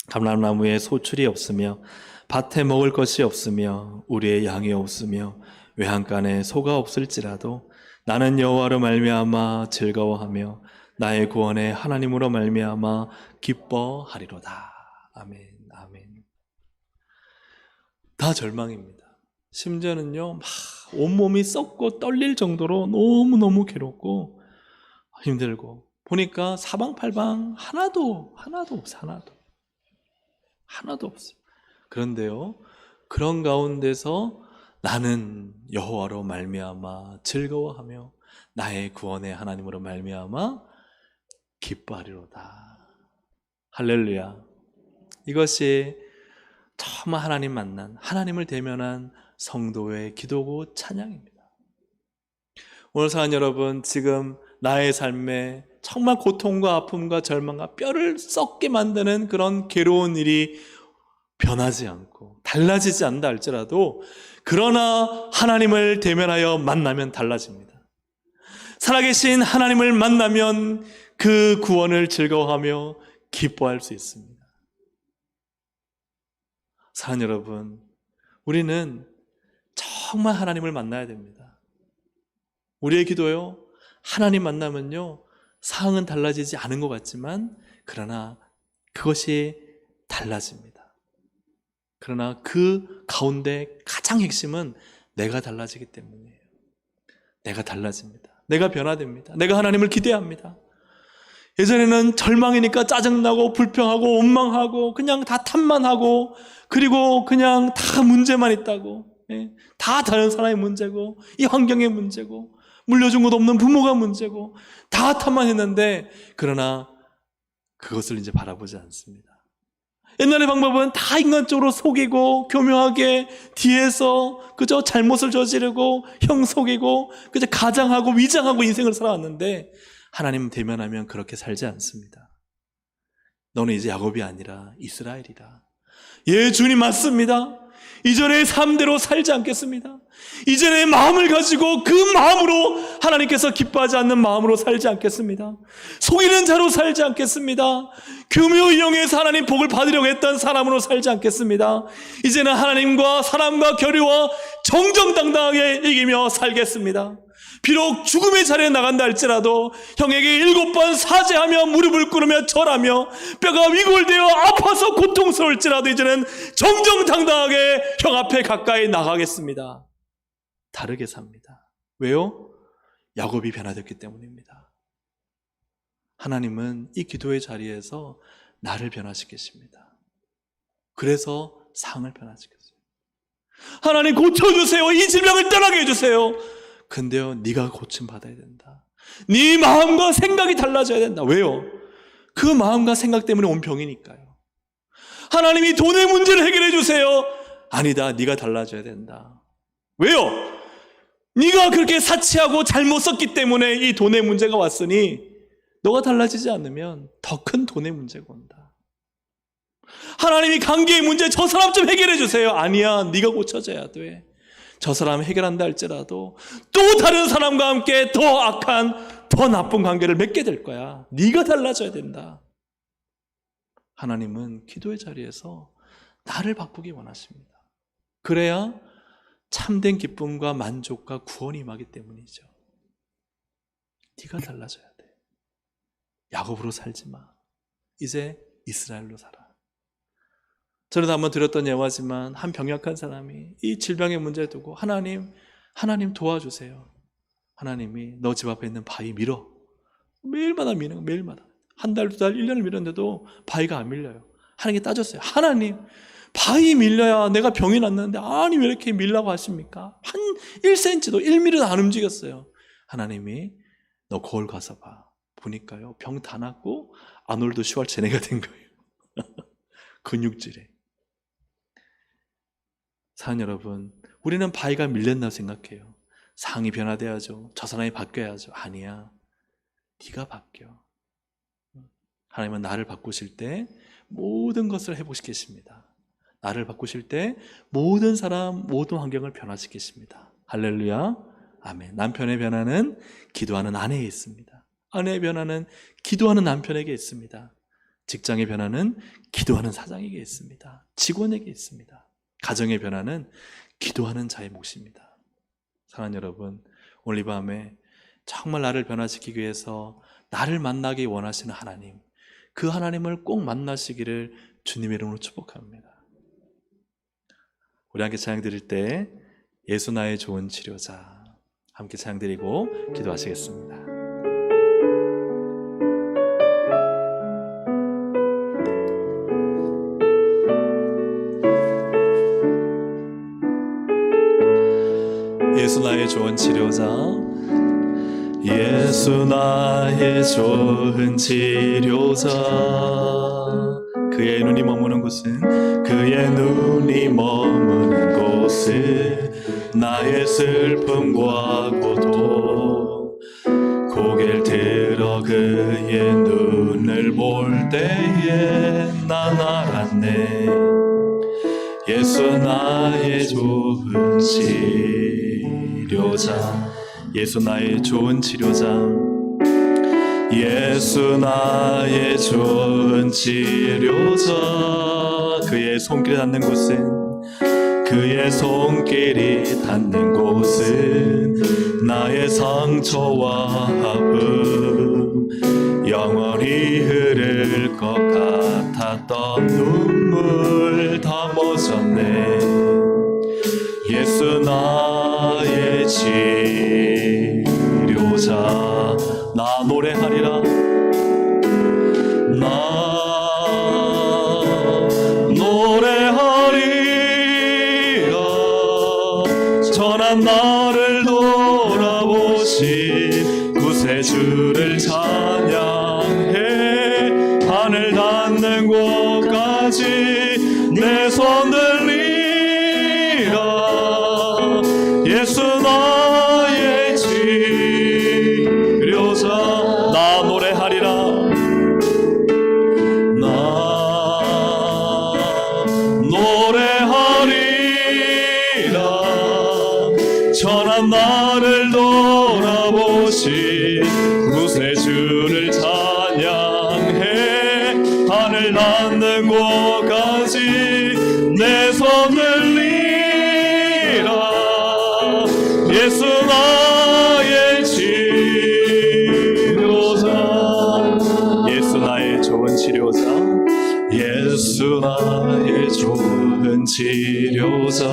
감람나무에 소출이 없으며 밭에 먹을 것이 없으며 우리의 양이 없으며 외양간에 소가 없을지라도 나는 여호와로 말미암아 즐거워하며 나의 구원의 하나님으로 말미암아 기뻐하리로다. 아멘. 아멘. 다 절망입니다. 심지어는요, 막 온몸이 썩고 떨릴 정도로 너무너무 괴롭고 힘들고, 보니까 사방팔방 하나도 없어요. 하나도 없어요. 그런데요, 그런 가운데서 나는 여호와로 말미암아 즐거워하며 나의 구원의 하나님으로 말미암아 기뻐하리로다. 할렐루야. 이것이 정말 하나님 만난, 하나님을 대면한 성도의 기도고 찬양입니다. 오늘 사는 여러분, 지금 나의 삶에 정말 고통과 아픔과 절망과 뼈를 썩게 만드는 그런 괴로운 일이 변하지 않고 달라지지 않는다 할지라도, 그러나 하나님을 대면하여 만나면 달라집니다. 살아계신 하나님을 만나면 그 구원을 즐거워하며 기뻐할 수 있습니다. 사랑하는 여러분, 우리는 정말 하나님을 만나야 됩니다. 우리의 기도요, 하나님 만나면요, 상황은 달라지지 않은 것 같지만 그러나 그것이 달라집니다. 그러나 그 가운데 가장 핵심은 내가 달라지기 때문이에요. 내가 달라집니다. 내가 변화됩니다. 내가 하나님을 기대합니다. 예전에는 절망이니까 짜증나고 불평하고 원망하고 그냥 다 탓만하고 그리고 그냥 다 문제만 있다고, 다 다른 사람의 문제고 이 환경의 문제고 물려준 것 없는 부모가 문제고 다 탓만 했는데, 그러나 그것을 이제 바라보지 않습니다. 옛날의 방법은 다 인간적으로 속이고 교묘하게 뒤에서 그저 잘못을 저지르고 형 속이고 그저 가장하고 위장하고 인생을 살아왔는데, 하나님 대면하면 그렇게 살지 않습니다. 너는 이제 야곱이 아니라 이스라엘이다. 예, 주님 맞습니다. 이전의 삶대로 살지 않겠습니다. 이전의 마음을 가지고 그 마음으로 하나님께서 기뻐하지 않는 마음으로 살지 않겠습니다. 속이는 자로 살지 않겠습니다. 교묘 이용해서 하나님 복을 받으려고 했던 사람으로 살지 않겠습니다. 이제는 하나님과 사람과 교류와 정정당당하게 이기며 살겠습니다. 비록 죽음의 자리에 나간다 할지라도 형에게 7번 사죄하며 무릎을 꿇으며 절하며 뼈가 위골되어 아파서 고통스러울지라도 이제는 정정당당하게 형 앞에 가까이 나가겠습니다. 다르게 삽니다. 왜요? 야곱이 변화됐기 때문입니다. 하나님은 이 기도의 자리에서 나를 변화시키십니다. 그래서 상을 변화시켰어요. 하나님 고쳐주세요. 이 질병을 떠나게 해주세요. 근데요, 네가 고침받아야 된다. 네 마음과 생각이 달라져야 된다. 왜요? 그 마음과 생각 때문에 온 병이니까요. 하나님이 돈의 문제를 해결해 주세요. 아니다, 네가 달라져야 된다. 왜요? 네가 그렇게 사치하고 잘못 썼기 때문에 이 돈의 문제가 왔으니 너가 달라지지 않으면 더 큰 돈의 문제가 온다. 하나님이 관계의 문제, 저 사람 좀 해결해 주세요. 아니야, 네가 고쳐져야 돼. 저 사람 해결한다 할지라도 또 다른 사람과 함께 더 악한, 더 나쁜 관계를 맺게 될 거야. 네가 달라져야 된다. 하나님은 기도의 자리에서 나를 바꾸기 원하십니다. 그래야 참된 기쁨과 만족과 구원이 임하기 때문이죠. 네가 달라져야 돼. 야곱으로 살지 마. 이제 이스라엘로 살아. 전에도 한번 드렸던 예화지만 한 병약한 사람이 이 질병의 문제를 두고 하나님 도와주세요. 하나님이 너 집 앞에 있는 바위 밀어. 매일마다 미는 거, 매일마다. 한 달, 2달, 1년을 밀었는데도 바위가 안 밀려요. 하나님께 따졌어요. 하나님, 바위 밀려야 내가 병이 낫는데 아니 왜 이렇게 밀라고 하십니까? 한 1cm도 1mm도 안 움직였어요. 하나님이 너 거울 가서 봐. 보니까요, 병 다 낫고 아놀드 슈왈체네가 된 거예요. 근육질에. 사랑 여러분, 우리는 바위가 밀렸나 생각해요. 상이 변화돼야죠. 저 사람이 바뀌어야죠. 아니야, 네가 바뀌어. 하나님은 나를 바꾸실 때 모든 것을 회복시키십니다. 나를 바꾸실 때 모든 사람, 모든 환경을 변화시키십니다. 할렐루야, 아멘. 남편의 변화는 기도하는 아내에 있습니다. 아내의 변화는 기도하는 남편에게 있습니다. 직장의 변화는 기도하는 사장에게 있습니다. 직원에게 있습니다. 가정의 변화는 기도하는 자의 몫입니다. 사랑하는 여러분, 오늘 이 밤에 정말 나를 변화시키기 위해서 나를 만나기 원하시는 하나님, 그 하나님을 꼭 만나시기를 주님의 이름으로 축복합니다. 우리 함께 찬양 드릴 때 예수 나의 좋은 치료자 함께 찬양 드리고 기도하시겠습니다. 예수 나의 좋은 치료자, 예수 나의 좋은 치료자. 그의 눈이 머무는 곳은, 그의 눈이 머무는 곳은 나의 슬픔과 고통. 고개를 들어 그의 눈을 볼 때에 난 알았네. 예수 나의 좋은 치료자, 예수 나의 좋은 치료자, 예수 나의 좋은 치료자. 그의 손길이 닿는 곳은, 그의 손길이 닿는 곳은 나의 상처와 아픔, 영원히 흐를 것 같았던 눈물 다 멎었네. 예수 나의 치료자, 나 노래하리라. 나를 돌아보신 구세주를 찬양해 하늘 닿는 곳까지 내 손 들리라. 예수 나의 치료자. 나 노래하리라. 나 노래하리라. 천한 나를 돌아보신 구세주를 찬양해 하늘 닿는 곳까지 내 손 들리라. 예수 나의 치료자. 예수 나의 좋은 치료자. 예수 나의 좋은 치료자.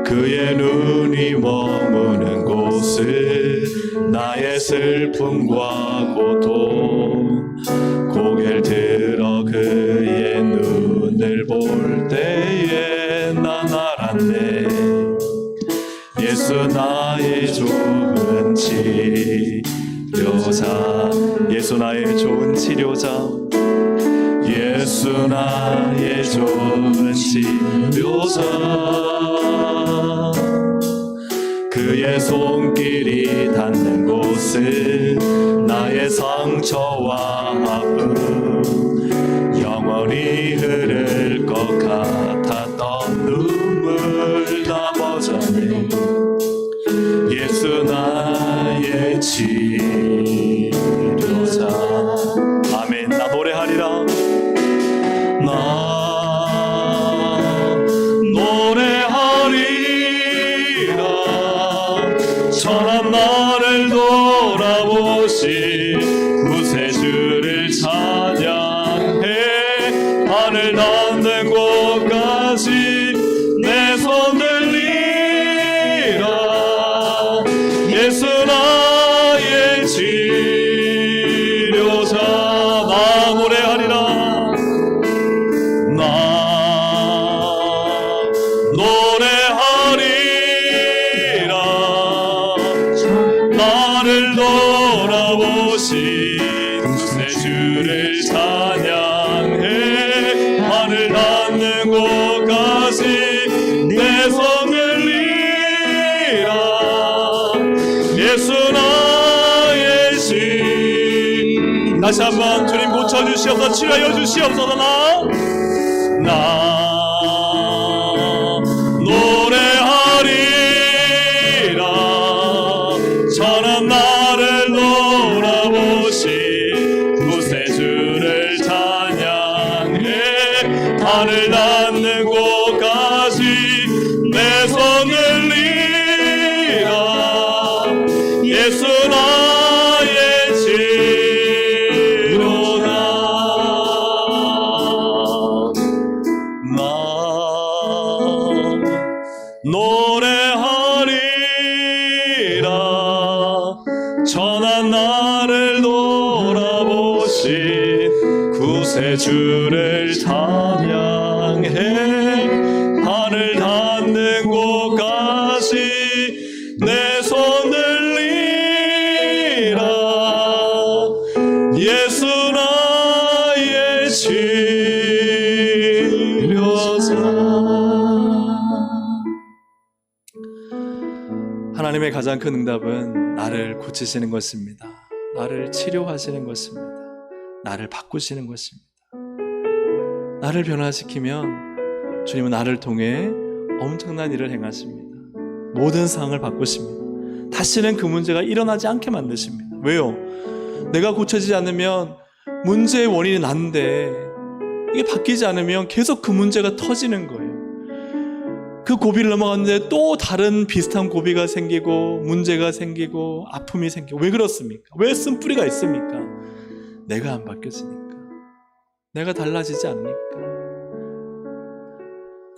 그의 눈이 머무는 곳은 나의 슬픔과 고통. 고개를 들어 그의 눈을 볼 때에 난 알았네. 예수 나의 좋은 치료자. 예수 나의 좋은 치료자. 예수 나의 좋은 치료자. 그의 손길이 닿는 곳은 나의 상처와 아픔 영원히 흐를 것 같았던 눈물 다 멎어내. 예수 나의 치료자. 아멘. 나 노래하리라. 나 노래하리라. 천한 나를 돌아보신 구세주를 찬양해 하늘 닿는 곳까지 내 손 들리라. 예수 나의 치료자. 나 노래하리라. 나 노래하리라. 나를 돌아보신 구세주를 찬양해 하늘 닿는 곳까지 내 손 들리라. 예수 나의 신. 다시 한번 주님 고쳐주시옵소서. 치료하여 주시옵소서. 나 노래하리라. 천한 나를 돌아보신 구세주를 찬양해 하늘 닿는 곳까지 내 손 들리라. 예수 나의 치료자. 나 노래하리라. 천한 나를 돌아보신 구세주를 찬양해 하늘 닿는 곳까지 내 손 들리라. 예수 나의 치료자. 하나님의 가장 큰 응답은 나를 고치시는 것입니다. 나를 치료하시는 것입니다. 나를 바꾸시는 것입니다. 나를 변화시키면 주님은 나를 통해 엄청난 일을 행하십니다. 모든 상황을 바꾸십니다. 다시는 그 문제가 일어나지 않게 만드십니다. 왜요? 내가 고쳐지지 않으면 문제의 원인이 난데 이게 바뀌지 않으면 계속 그 문제가 터지는 거예요. 그 고비를 넘어갔는데 또 다른 비슷한 고비가 생기고 문제가 생기고 아픔이 생기고. 왜 그렇습니까? 왜 쓴뿌리가 있습니까? 내가 안 바뀌어지니까. 내가 달라지지 않으니까.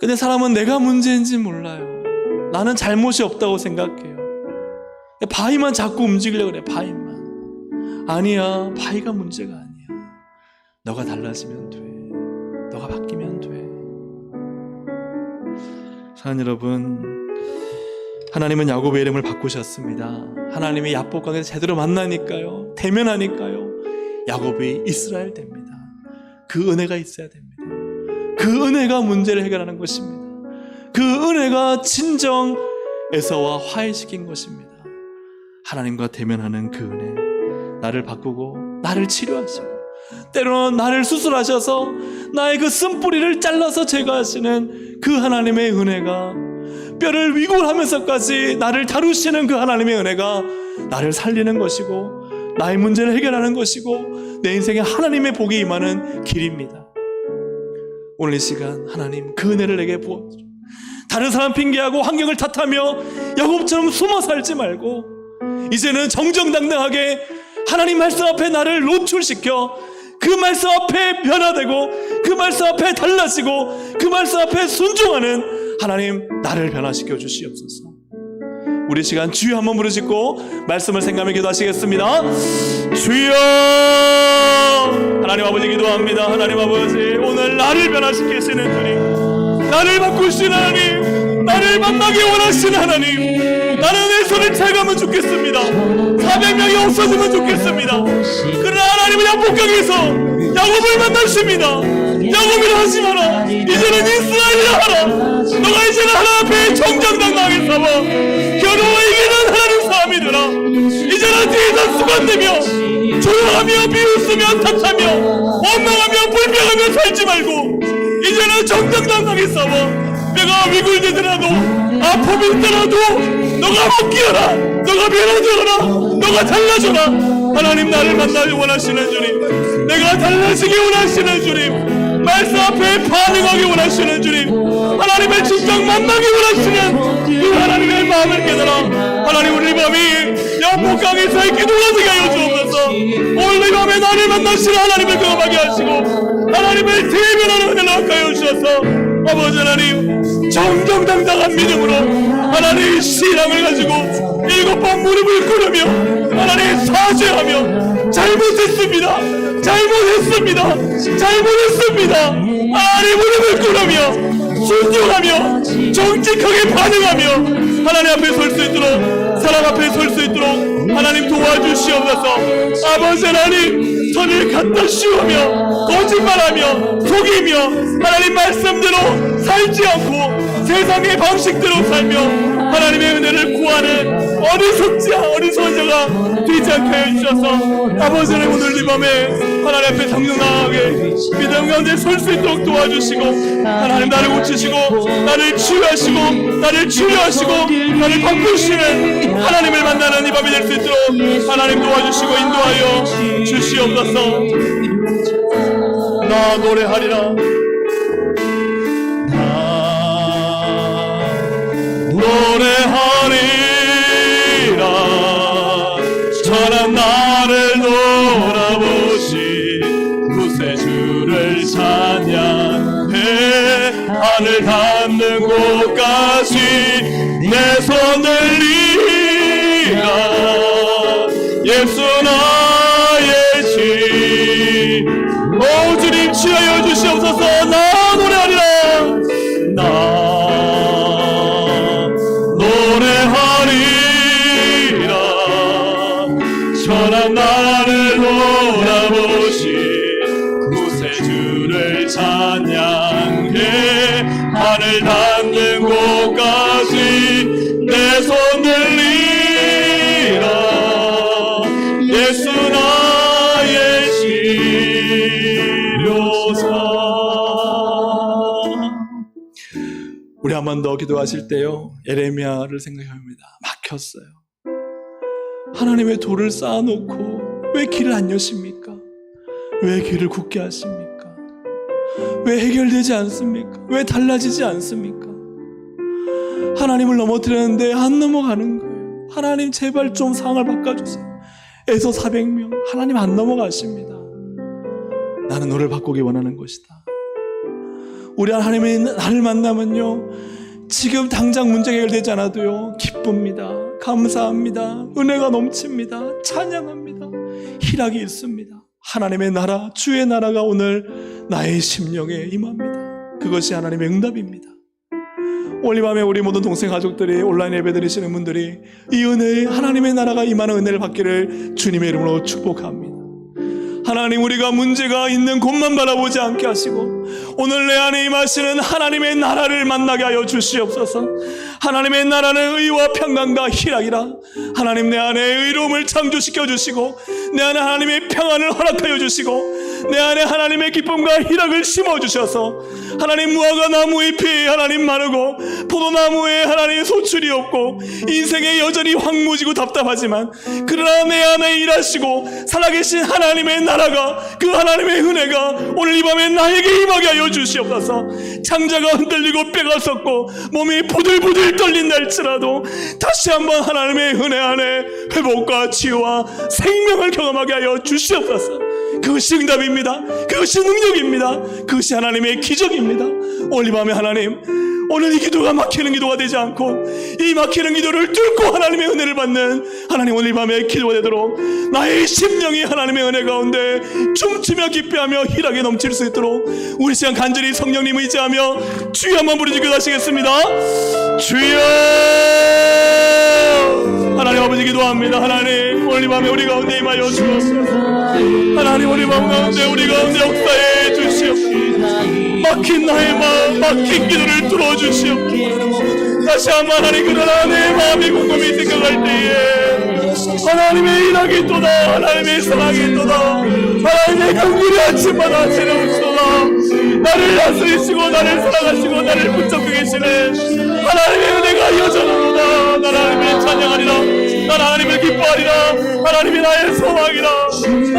근데 사람은 내가 문제인지 몰라요. 나는 잘못이 없다고 생각해요. 바위만 자꾸 움직이려고 그래. 바위만. 아니야, 바위가 문제가 아니야. 너가 달라지면 돼. 너가 바뀌면 돼. 사랑하는 여러분, 하나님은 야곱의 이름을 바꾸셨습니다. 하나님이 야복강에서 제대로 만나니까요, 대면하니까요, 야곱이 이스라엘 됩니다. 그 은혜가 있어야 됩니다. 그 은혜가 문제를 해결하는 것입니다. 그 은혜가 진정 에서와 화해시킨 것입니다. 하나님과 대면하는 그 은혜, 나를 바꾸고 나를 치료하시고 때로는 나를 수술하셔서 나의 그 쓴뿌리를 잘라서 제거하시는 그 하나님의 은혜가, 뼈를 위골하면서까지 나를 다루시는 그 하나님의 은혜가 나를 살리는 것이고 나의 문제를 해결하는 것이고 내 인생에 하나님의 복이 임하는 길입니다. 오늘 이 시간 하나님 그 은혜를 내게 부어주시고, 다른 사람 핑계하고 환경을 탓하며 야곱처럼 숨어 살지 말고 이제는 정정당당하게 하나님 말씀 앞에 나를 노출시켜 그 말씀 앞에 변화되고 그 말씀 앞에 달라지고 그 말씀 앞에 순종하는 하나님, 나를 변화시켜 주시옵소서. 우리 시간 주여 한번 부르짖고 말씀을 생각하며 기도하시겠습니다. 주여! 하나님 아버지 기도합니다. 하나님 아버지, 오늘 나를 변화시키시는 주님, 나를 바꾸시는 하나님, 나를 만나기 원하시는 하나님, 나는 내 손을 채가면 좋겠습니다. 400명이 없어지면 좋겠습니다. 그러나 하나님은 야복강에서 야곱을 만나십니다. 야곱이라 하지 마라, 이제는 이스라엘이라 하라. 너가 이제는 하나님 앞에 정정당당하게 싸워 겨루어 이기는 하나님 사람이 되라. 이제는 뒤에서 수건대며 조용하며 비웃으며 탓하며 원망하며 불평하며 살지 말고 이제는 정정당당하게 싸워 뼈가 위굴되더라도 아픔이 있더라도 너가 바뀌어라, 너가 변화되어라, 너가 달라져라. 하나님, 나를 만나기 원하시는 주님, 내가 달라지기 원하시는 주님, 말씀 앞에 반응하기 원하시는 주님, 하나님을 직접 만나기 원하시는 그 하나님의 마음을 깨달아 하나님, 오늘 이 밤이 야복강에서의 기도가 되게 하여 주옵소서. 오늘 이 밤에 나를 만나시는 하나님을 경험하게 하시고 하나님을 대면하는 은혜를 허락하여 주셔서 아버지 하나님, 정정당당한 믿음으로 하나님의 신앙을 가지고 7번 무릎을 꿇으며 하나님 사죄하며 잘못했습니다, 하나님 무릎을 꿇으며 순종하며 정직하게 반응하며 하나님 앞에 설 수 있도록, 사람 앞에 설 수 있도록 하나님 도와주시옵소서. 아버지 하나님, 선을 갖다 씌우며 거짓말하며 속이며 하나님 말씀대로 살지 않고 세상의 방식대로 살며 하나님의 은혜를 구하는 어리석은 자가 되지 않게 해주셔서 아버지 하나님, 오늘 이 밤에 하나님 앞에 당당하게 믿음 가운데 설 수 있도록 도와주시고 하나님, 나를 고치시고 나를 치유하시고 나를 치료하시고 나를 바꾸시는 하나님을 만나는 이 밤이 될 수 있도록 하나님 도와주시고 인도하여 주시옵소서. 나 노래하리라, 노래하리라, 전한 나를 돌아보신 구세주를 찬양해 하늘 닿는 곳까지 내 손을 들리라. 예수 나의 신, 오 주님 치하여 주시옵소서. 나 노래하리라, 나 전한 나를 돌아보신 구세주를 찬양해 하늘 닿는 곳까지 내 손 들리라. 예수 나의 시료사. 우리 한 번 더 기도하실 때요, 에레미야를 생각합니다. 막혔어요. 하나님의 돌을 쌓아놓고 왜 길을 안 여십니까? 왜 길을 굳게 하십니까? 왜 해결되지 않습니까? 왜 달라지지 않습니까? 하나님을 넘어뜨렸는데 안 넘어가는 거예요. 하나님 제발 좀 상황을 바꿔주세요. 에서 400명 하나님 안 넘어가십니다. 나는 너를 바꾸기 원하는 것이다. 우리 하나님의 나를 만나면요, 지금 당장 문제가 해결되지 않아도요, 기쁩니다. 감사합니다. 은혜가 넘칩니다. 찬양합니다. 희락이 있습니다. 하나님의 나라, 주의 나라가 오늘 나의 심령에 임합니다. 그것이 하나님의 응답입니다. 오늘 이 밤에 우리 모든 동생 가족들이 온라인 예배 드리시는 분들이 이 은혜, 하나님의 나라가 임하는 은혜를 받기를 주님의 이름으로 축복합니다. 하나님, 우리가 문제가 있는 곳만 바라보지 않게 하시고 오늘 내 안에 임하시는 하나님의 나라를 만나게 하여 주시옵소서. 하나님의 나라는 의와 평강과 희락이라. 하나님, 내 안에 의로움을 창조시켜 주시고 내 안에 하나님의 평안을 허락하여 주시고 내 안에 하나님의 기쁨과 희락을 심어주셔서 하나님, 무화과 나무 잎이 하나님 마르고 포도나무에 하나님 소출이 없고 인생에 여전히 황무지고 답답하지만 그러나 내 안에 일하시고 살아계신 하나님의 나라가, 그 하나님의 은혜가 오늘 이 밤에 나에게 임하게 하여 주시옵소서. 창자가 흔들리고 뼈가 썩고 몸이 부들부들 떨린다 할지라도 다시 한번 하나님의 은혜 안에 회복과 치유와 생명을 경험하게 하여 주시옵소서. 그것이 응답입니다. 그것이 능력입니다. 그것이 하나님의 기적입니다. 오늘 이 밤에 하나님, 오늘 이 기도가 막히는 기도가 되지 않고 이 막히는 기도를 뚫고 하나님의 은혜를 받는 하나님, 오늘 이 밤에 기도가 되도록 나의 심령이 하나님의 은혜 가운데 춤추며 기뻐하며 희락에 넘칠 수 있도록 우리 시간 간절히 성령님 의지하며 주여 한번 부르짖고 하시겠습니다. 주여! 하나님 아버지 기도합니다. 하나님, 오늘 이 밤에 우리 가운데 임하여 주옵소서. 하나님, 우리 마음 가운데 우리 가운데 역사해 주시옵소서. 막힌 나의 마음, 막힌 기도를 뚫어주시옵소서. 다시 한번 하나님, 그러나 내 마음이 곰곰이 생각할 때에 하나님의 일하기 또다, 하나님의 사랑이 또다, 하나님의 경륜의 아침마다 새로우시도다. 나를 다스리시고 나를 사랑하시고 나를 붙잡고 계시는 하나님의 은혜가 여전하도다. 하나님을 찬양하리라. 나는 하나님을 기뻐하리라. 하나님이 나의 소망이라.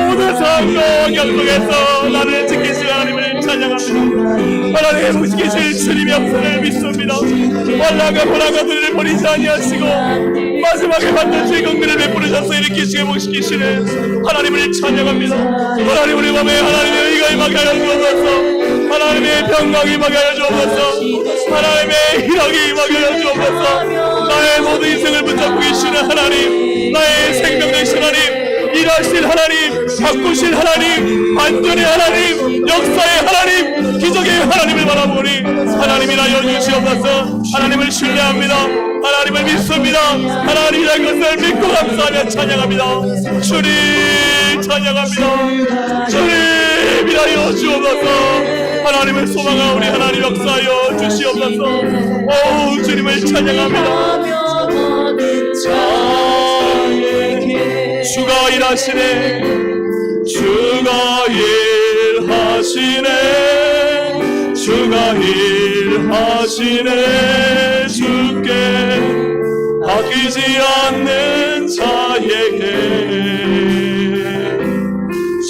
모든 상황과 약속에서 나를 지키실 하나님을 찬양합니다. 하나님의 무시키실 주님의 역사를 믿습니다. 환난과 고난과 들을 버리지 아니하시고 마지막에 받는 즐거움을 베풀으셔서 일으키시게 복시키시는 하나님을 찬양합니다. 하나님, 우리 밤에 하나님의 의가 임하게 하여 주옵소서. 하나님의 평강이 임하게 하여 주옵소서. 하나님의 희락이 임하게 하여 주옵소서. 나의 모든 인생을 붙잡고 계시는 하나님, 나의 생명 되신 하나님, 일하실 하나님, 바꾸실 하나님, 반전의 하나님, 역사의 하나님, 기적의 하나님을 바라보니 하나님이라 여주시옵소서. 하나님을 신뢰합니다. 하나님을 믿습니다. 하나님이라는 것을 믿고 감사하며 찬양합니다. 주님 찬양합니다. 주님이라 여주옵소서. 하나님을 소망하오. 우리 하나님 역사하여 주시옵소서. 오, 주님을 찬양합니다. 주가 일하시네. 주가 일하시네. 주가 일하시네. 주께 아끼지 않는 자에게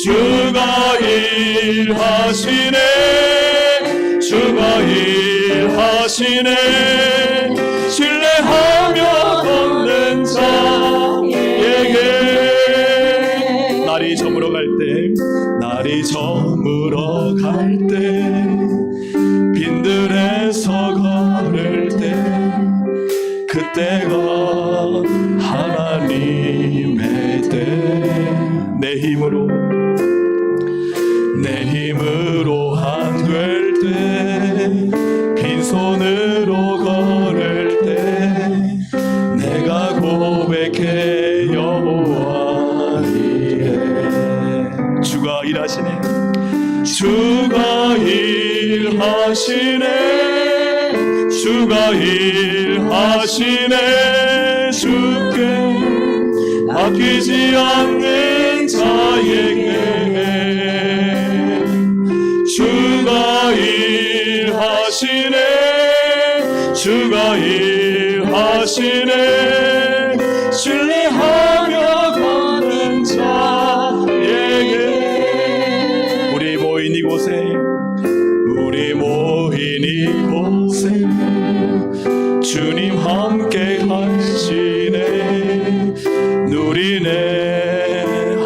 주가 일하시네. 주가 일하시네. 신뢰하며 걷는 자에게 날이 저물어 갈 때, 날이 저물어 갈 때, 빈들에서 걸을 때, 그때가 하나님의 때. 내 힘으로 안 될 때, 빈손으로 걸을 때, 내가 고백해 여호와 이래. 주가 일하시네. 주가 일하시네. 주가 일하시네. 주께 아끼지 않는 자에게 주가 일하시네. 주가 일하시네. 신뢰하며 걷는 자에게 우리 모인 이곳에 주님 함께 하시네. 누리네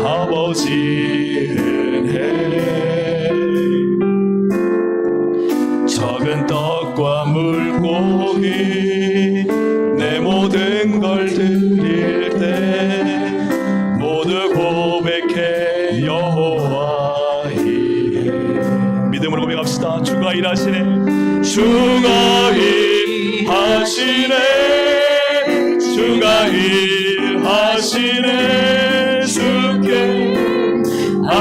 아버지 은혜. 작은 떡과 물고기 내 모든 걸 드릴 때 모두 고백해 여호와 이래. 믿음으로 고백합시다. 주가 일하시네. 주가 일하시네.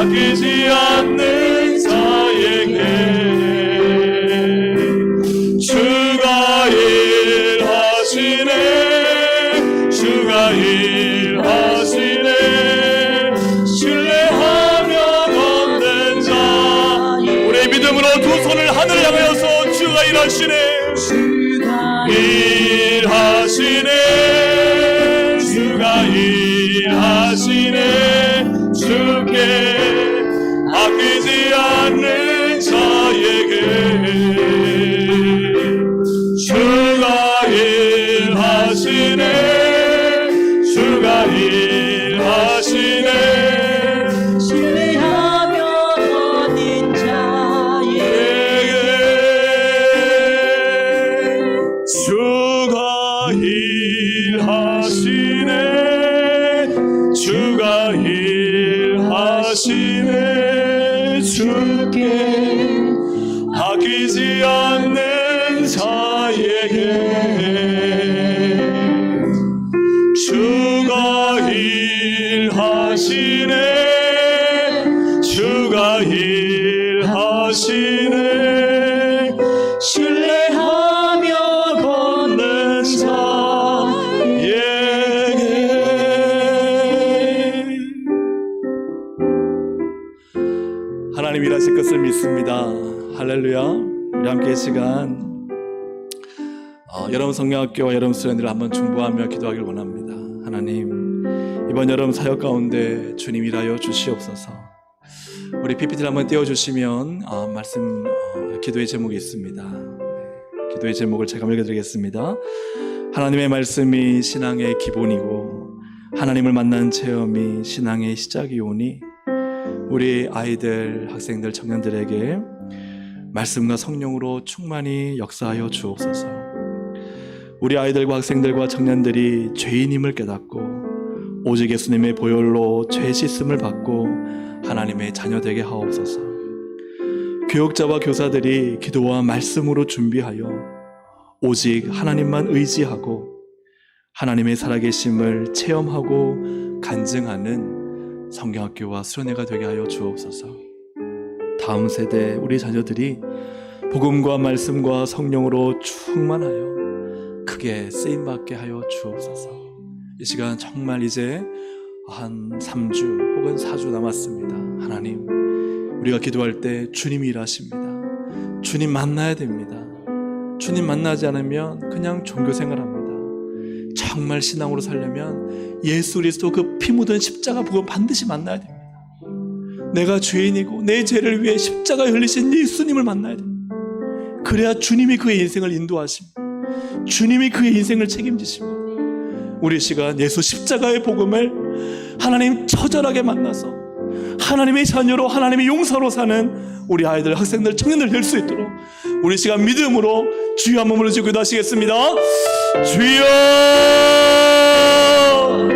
아끼지 않는 자에게 주가 일하시네 주가 일하시네 신뢰하며 걷는 자 우리의 믿음으로 두 손을 하늘 향하여서 주가 일하시네 일하시네 주가 일하시네 주께 아끼지 않는 자에게 주가 일하시네 주가 일하시네 신뢰하며 걷는 자에게 주가 일하시네 주가 일하시네 주께 아끼지 않는 자에게 주가 일하시네 주가 일하시네 신뢰하며 걷는 자에게 하나님 일하실 것을 믿습니다. 할렐루야. 우리 함께 이 시간 여러분 성령학교와 여러분 수련회를 한번 중보하며 기도하길 원합니다. 하나님 이번 여러분 사역 가운데 주님 일하여 주시옵소서. 우리 PPT를 한번 띄워주시면 말씀 기도의 제목이 있습니다. 기도의 제목을 제가 읽어드리겠습니다. 하나님의 말씀이 신앙의 기본이고 하나님을 만난 체험이 신앙의 시작이오니 우리 아이들, 학생들, 청년들에게 말씀과 성령으로 충만히 역사하여 주옵소서. 우리 아이들과 학생들과 청년들이 죄인임을 깨닫고 오직 예수님의 보혈로 죄 씻음을 받고 하나님의 자녀 되게 하옵소서. 교육자와 교사들이 기도와 말씀으로 준비하여 오직 하나님만 의지하고 하나님의 살아계심을 체험하고 간증하는 성경학교와 수련회가 되게 하여 주옵소서. 다음 세대 우리 자녀들이 복음과 말씀과 성령으로 충만하여 크게 쓰임받게 하여 주옵소서. 이 시간 정말 이제 한 3주 혹은 4주 남았습니다. 하나님 우리가 기도할 때 주님이 일하십니다. 주님 만나야 됩니다. 주님 만나지 않으면 그냥 종교생활합니다. 정말 신앙으로 살려면 예수 그리스도 그 피 묻은 십자가 복음 반드시 만나야 됩니다. 내가 죄인이고 내 죄를 위해 십자가에 흘리신 예수님을 만나야 됩니다. 그래야 주님이 그의 인생을 인도하십니다. 주님이 그의 인생을 책임지십니다. 우리 시간 예수 십자가의 복음을 하나님 처절하게 만나서 하나님의 자녀로 하나님의 용사로 사는 우리 아이들, 학생들, 청년들 될 수 있도록 우리 시간 믿음으로 주여 한 몸으로 지고 기도하시겠습니다. 주여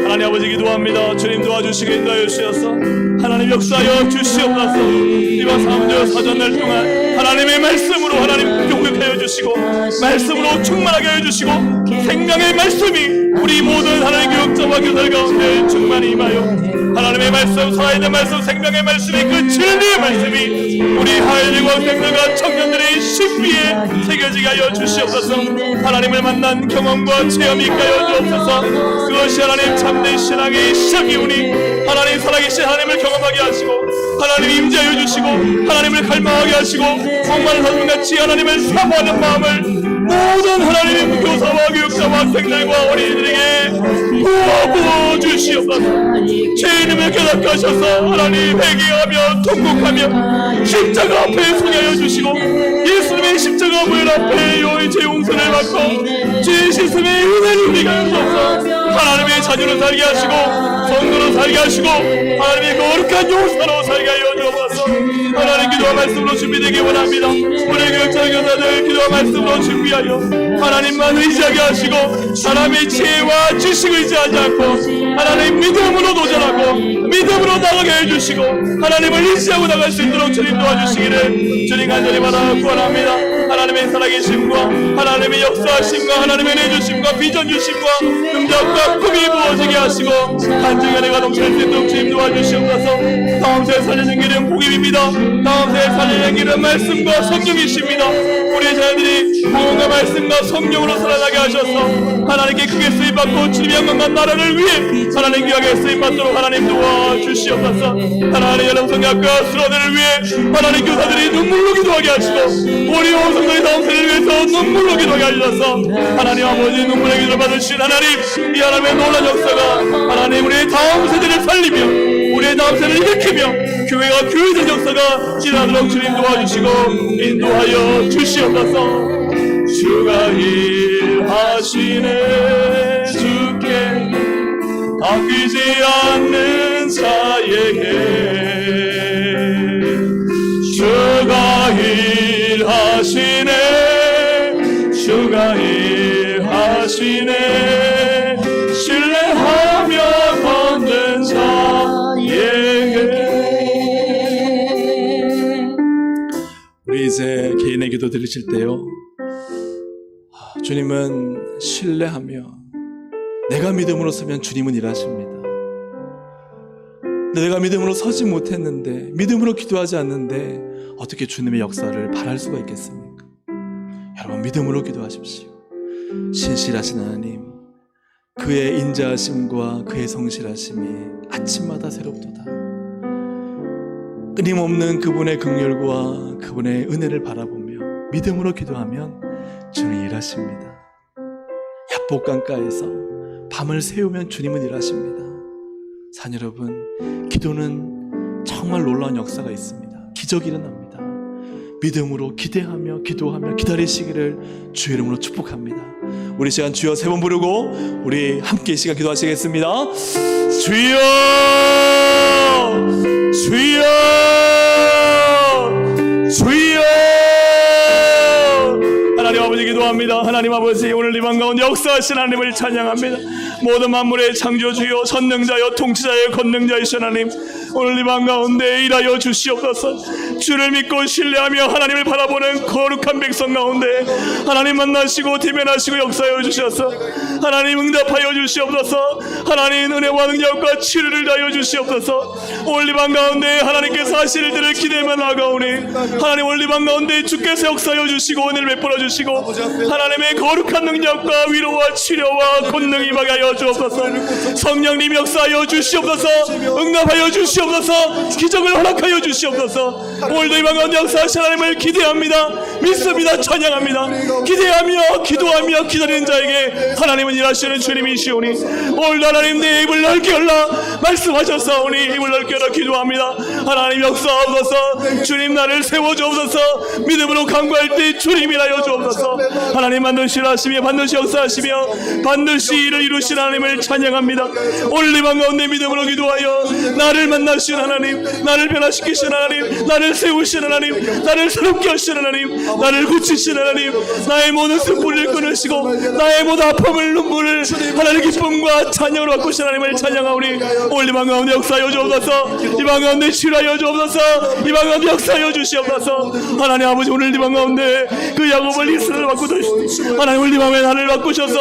하나님 아버지 기도합니다. 주님 도와주시게 인도하여 주셔서 하나님 역사하여 주시옵소서. 이번 3주 사전날 동안 하나님의 말씀으로 하나님 공격하여 주시고 말씀으로 충만하게 하여 주시고 생명의 말씀이 우리 모든 하나님 교육자와 교사들 가운데 충만히 임하여 하나님의 말씀, 살아있는 말씀, 생명의 말씀이 그 진리의 말씀이 우리 아이들과 학생들과 청년들의 심비에 새겨지게 하여 주시옵소서. 하나님을 만난 경험과 체험이 있게 하여 주옵소서. 그것이 하나님 참된 신앙의 시작이오니 하나님 살아계신 하나님을 경험하게 하시고 하나님 임재하여 주시고 하나님을 갈망하게 하시고 정말 하늘같이 하나님을 사모하는 마음을 모든 하나님의 교사와 교육자와 학생들과 어린이들에게 부어 주시옵소서. 죄인임을 깨닫게 하셔서 하나님 회개하며 통곡하며 십자가 앞에 서게 하여 주시고 예수님의 십자가 보혈 앞에 여의 죄 용서를 받고 죄 씻음의 은혜를 누리게 하셔서 하나님의 자녀로 살게 하시고 성도로 살게 하시고 하나님의 거룩한 용사로 살게 하여 주옵소서. 하나님 기도와 말씀으로 준비되기 원합니다. 우리 교육자 교사들 기도와 말씀으로 준비하여 하나님만 의지하게 하시고 사람의 지혜와 지식을 의지하지 않고 하나님 믿음으로 도전하고 믿음으로 나가게 해주시고 하나님을 의지하고 나갈 수 있도록 주님 도와주시기를 주님 간절히 바라 구원합니다. 하나님의 살아계심과 하나님의 역사하심과 하나님의 내주심과 비전 주심과 능력과 꿈이 부어지게 하시고 간증의 내가 넘칠 수 있도록 주님 도와주시옵소서. 다음 세에 살리는 길은 복음입니다. 다음 세에 살리는 길은 말씀과 성령이십니다. 우리 자녀들이 복음과 말씀과 성령으로 살아나게 하셔서 하나님께 크게 쓰임받고 주님의 영광과 나라를 위해 하나님 귀하게 쓰임받도록 하나님 도와주시옵소서. 하나님 여러분 성약과 수로들을 위해 하나님 교사들이 눈물로 기도하게 하시고 우리 온 성도의 다음 세를 위해서 눈물로 기도하게 하셔서 하나님 아버지 눈물의 기도를 받으신 하나님 이 하나님의 놀라운 역사가 하나님 우리의 다음 세대를 살리며 우리의 다음 세대를 일으키며 교회가 교회된 역사가 일어나도록 주님 도와주시고 인도하여 주시옵소서. 주가 일하시네 주께 아끼지 않는 자에게 주가 일하시네 주가 일하시네 신뢰하며 걷는 자에게. 우리 이제 개인의 기도 드리실 때요, 주님은 신뢰하며 내가 믿음으로 서면 주님은 일하십니다. 내가 믿음으로 서지 못했는데, 믿음으로 기도하지 않는데 어떻게 주님의 역사를 바랄 수가 있겠습니까? 여러분 믿음으로 기도하십시오. 신실하신 하나님, 그의 인자하심과 그의 성실하심이 아침마다 새롭도다. 끊임없는 그분의 긍휼과 그분의 은혜를 바라보며 믿음으로 기도하면 주님이 일하십니다. 야복강가에서 밤을 새우면 주님은 일하십니다. 사랑 여러분, 기도는 정말 놀라운 역사가 있습니다. 기적이 일어납니다. 믿음으로 기대하며 기도하며 기다리시기를 주의 이름으로 축복합니다. 우리 시간 주여 세 번 부르고 우리 함께 이 시간 기도하시겠습니다. 주여 주여 주여. 하나님 아버지 기도합니다. 하나님 아버지 오늘 이 밤 가운데 역사하신 하나님을 찬양합니다. 모든 만물의 창조주여 전능자여 통치자여 권능자이신 하나님, 오늘 이 밤 가운데 일하여 주시옵소서. 주를 믿고 신뢰하며 하나님을 바라보는 거룩한 백성 가운데 하나님 만나시고 대면하시고 역사하여 주셔서 하나님 응답하여 주시옵소서. 하나님 은혜와 능력과 치료를 다하여 주시옵소서. 오늘 이 밤 가운데 하나님께서 하실 일들을 기대만 나가오니 하나님 오늘 이 밤 가운데 주께서 역사하여 주시고 은혜를 베풀어 주시고 하나님의 거룩한 능력과 위로와 치료와 권능이 임하게 하여 주옵소서. 성령님 역사하여 주시옵소서. 응답하여 주시옵소서. 기적을 허락하여 주시옵소서. 오늘도 이 밤 가운데 역사하신 하나님을 기대합니다. 믿습니다. 찬양합니다. 기대하며 기도하며 기다리는 자에게 하나님은 일하시는 주님이시오니 오늘도 하나님 내 입을 넓게 열라 말씀하셨사오니 입을 넓게 열라 기도합니다. 하나님 역사하옵소서. 주님 나를 세워주옵소서. 믿음으로 간구할 때 주님이라여 주옵소서. 하나님 반드시 일하시며 반드시 역사하시며 반드시 일을 이루신 하나님을 찬양합니다. 오늘 이 밤 가운데 믿음으로 기도하여 나를 만나신 하나님, 나를 변화시키신 하나님, 나를 세우신 하나님, 나를 새롭게 하신 하나님, 나를 고치신 하나님, 나의 모든 슬픔을 끊으시고 나의 모든 아픔을 눈물을 하나님의 기쁨과 찬양으로 바꾸신 하나님을 찬양하오니 오늘 이 밤 가운데 역사하여 주옵소서. 이 밤 가운데 치료하여 주옵소서. 이 밤 가운데 역사하여 주시옵소서. 하나님 아버지 오늘 이 밤 가운데 그 야곱을 이스라엘을 바꾸듯이 하나님 오늘 이 밤에 나를 바꾸셔서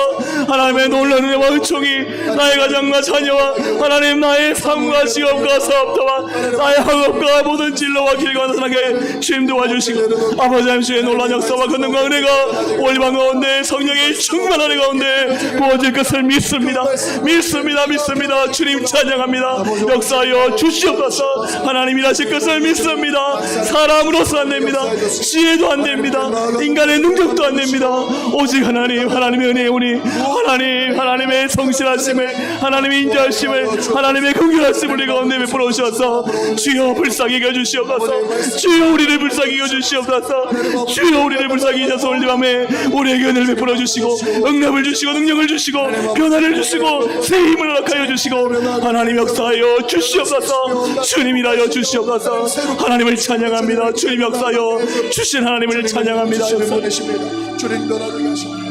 하나님의 놀라운 은혜와 은총이 나의 가정과 자녀와 하나님 나의 삶과 직업과 사업도와 나의 학업과 모든 진로와 길과 나타나게 주님 도와주시고 아버지 하나님의 놀라운 역사와 권능과 은혜가 오늘 이 밤 가운데 성령의 충만한 은혜 가운데 부어질 것을 믿습니다. 믿습니다. 믿습니다. 주님 찬양합니다. 역사하여 주시옵소서. 하나님 일하실 것을 믿습니다. 사람으로서 안 됩니다. 지혜도 안 됩니다. 인간의 능력도 안 됩니다. 오직 하나님, 하나님의 은혜에 오니 하나님의 성실하심을, 하나님의 인자하심을, 하나님의 긍휼하심을 우리 가운데 베풀어 오셔서 주여 불쌍히 여겨주시옵소서. 주여 우리를 불쌍히 여겨주시옵소서. 주여 우리를 불쌍히 여겨서 오늘 밤에 우리에게 은혜를 베풀어 주시고 응답을 주시고 능력을 주시고 변화를 주시고 새 힘을 허락하여 주시고 하나님 역사하여 주시옵소서. 주님이라여 주시옵소서. 하나님을 찬양합니다. 주님 역사하여 주신 하나님을 찬양합니다. 주님 변화를 하십니다.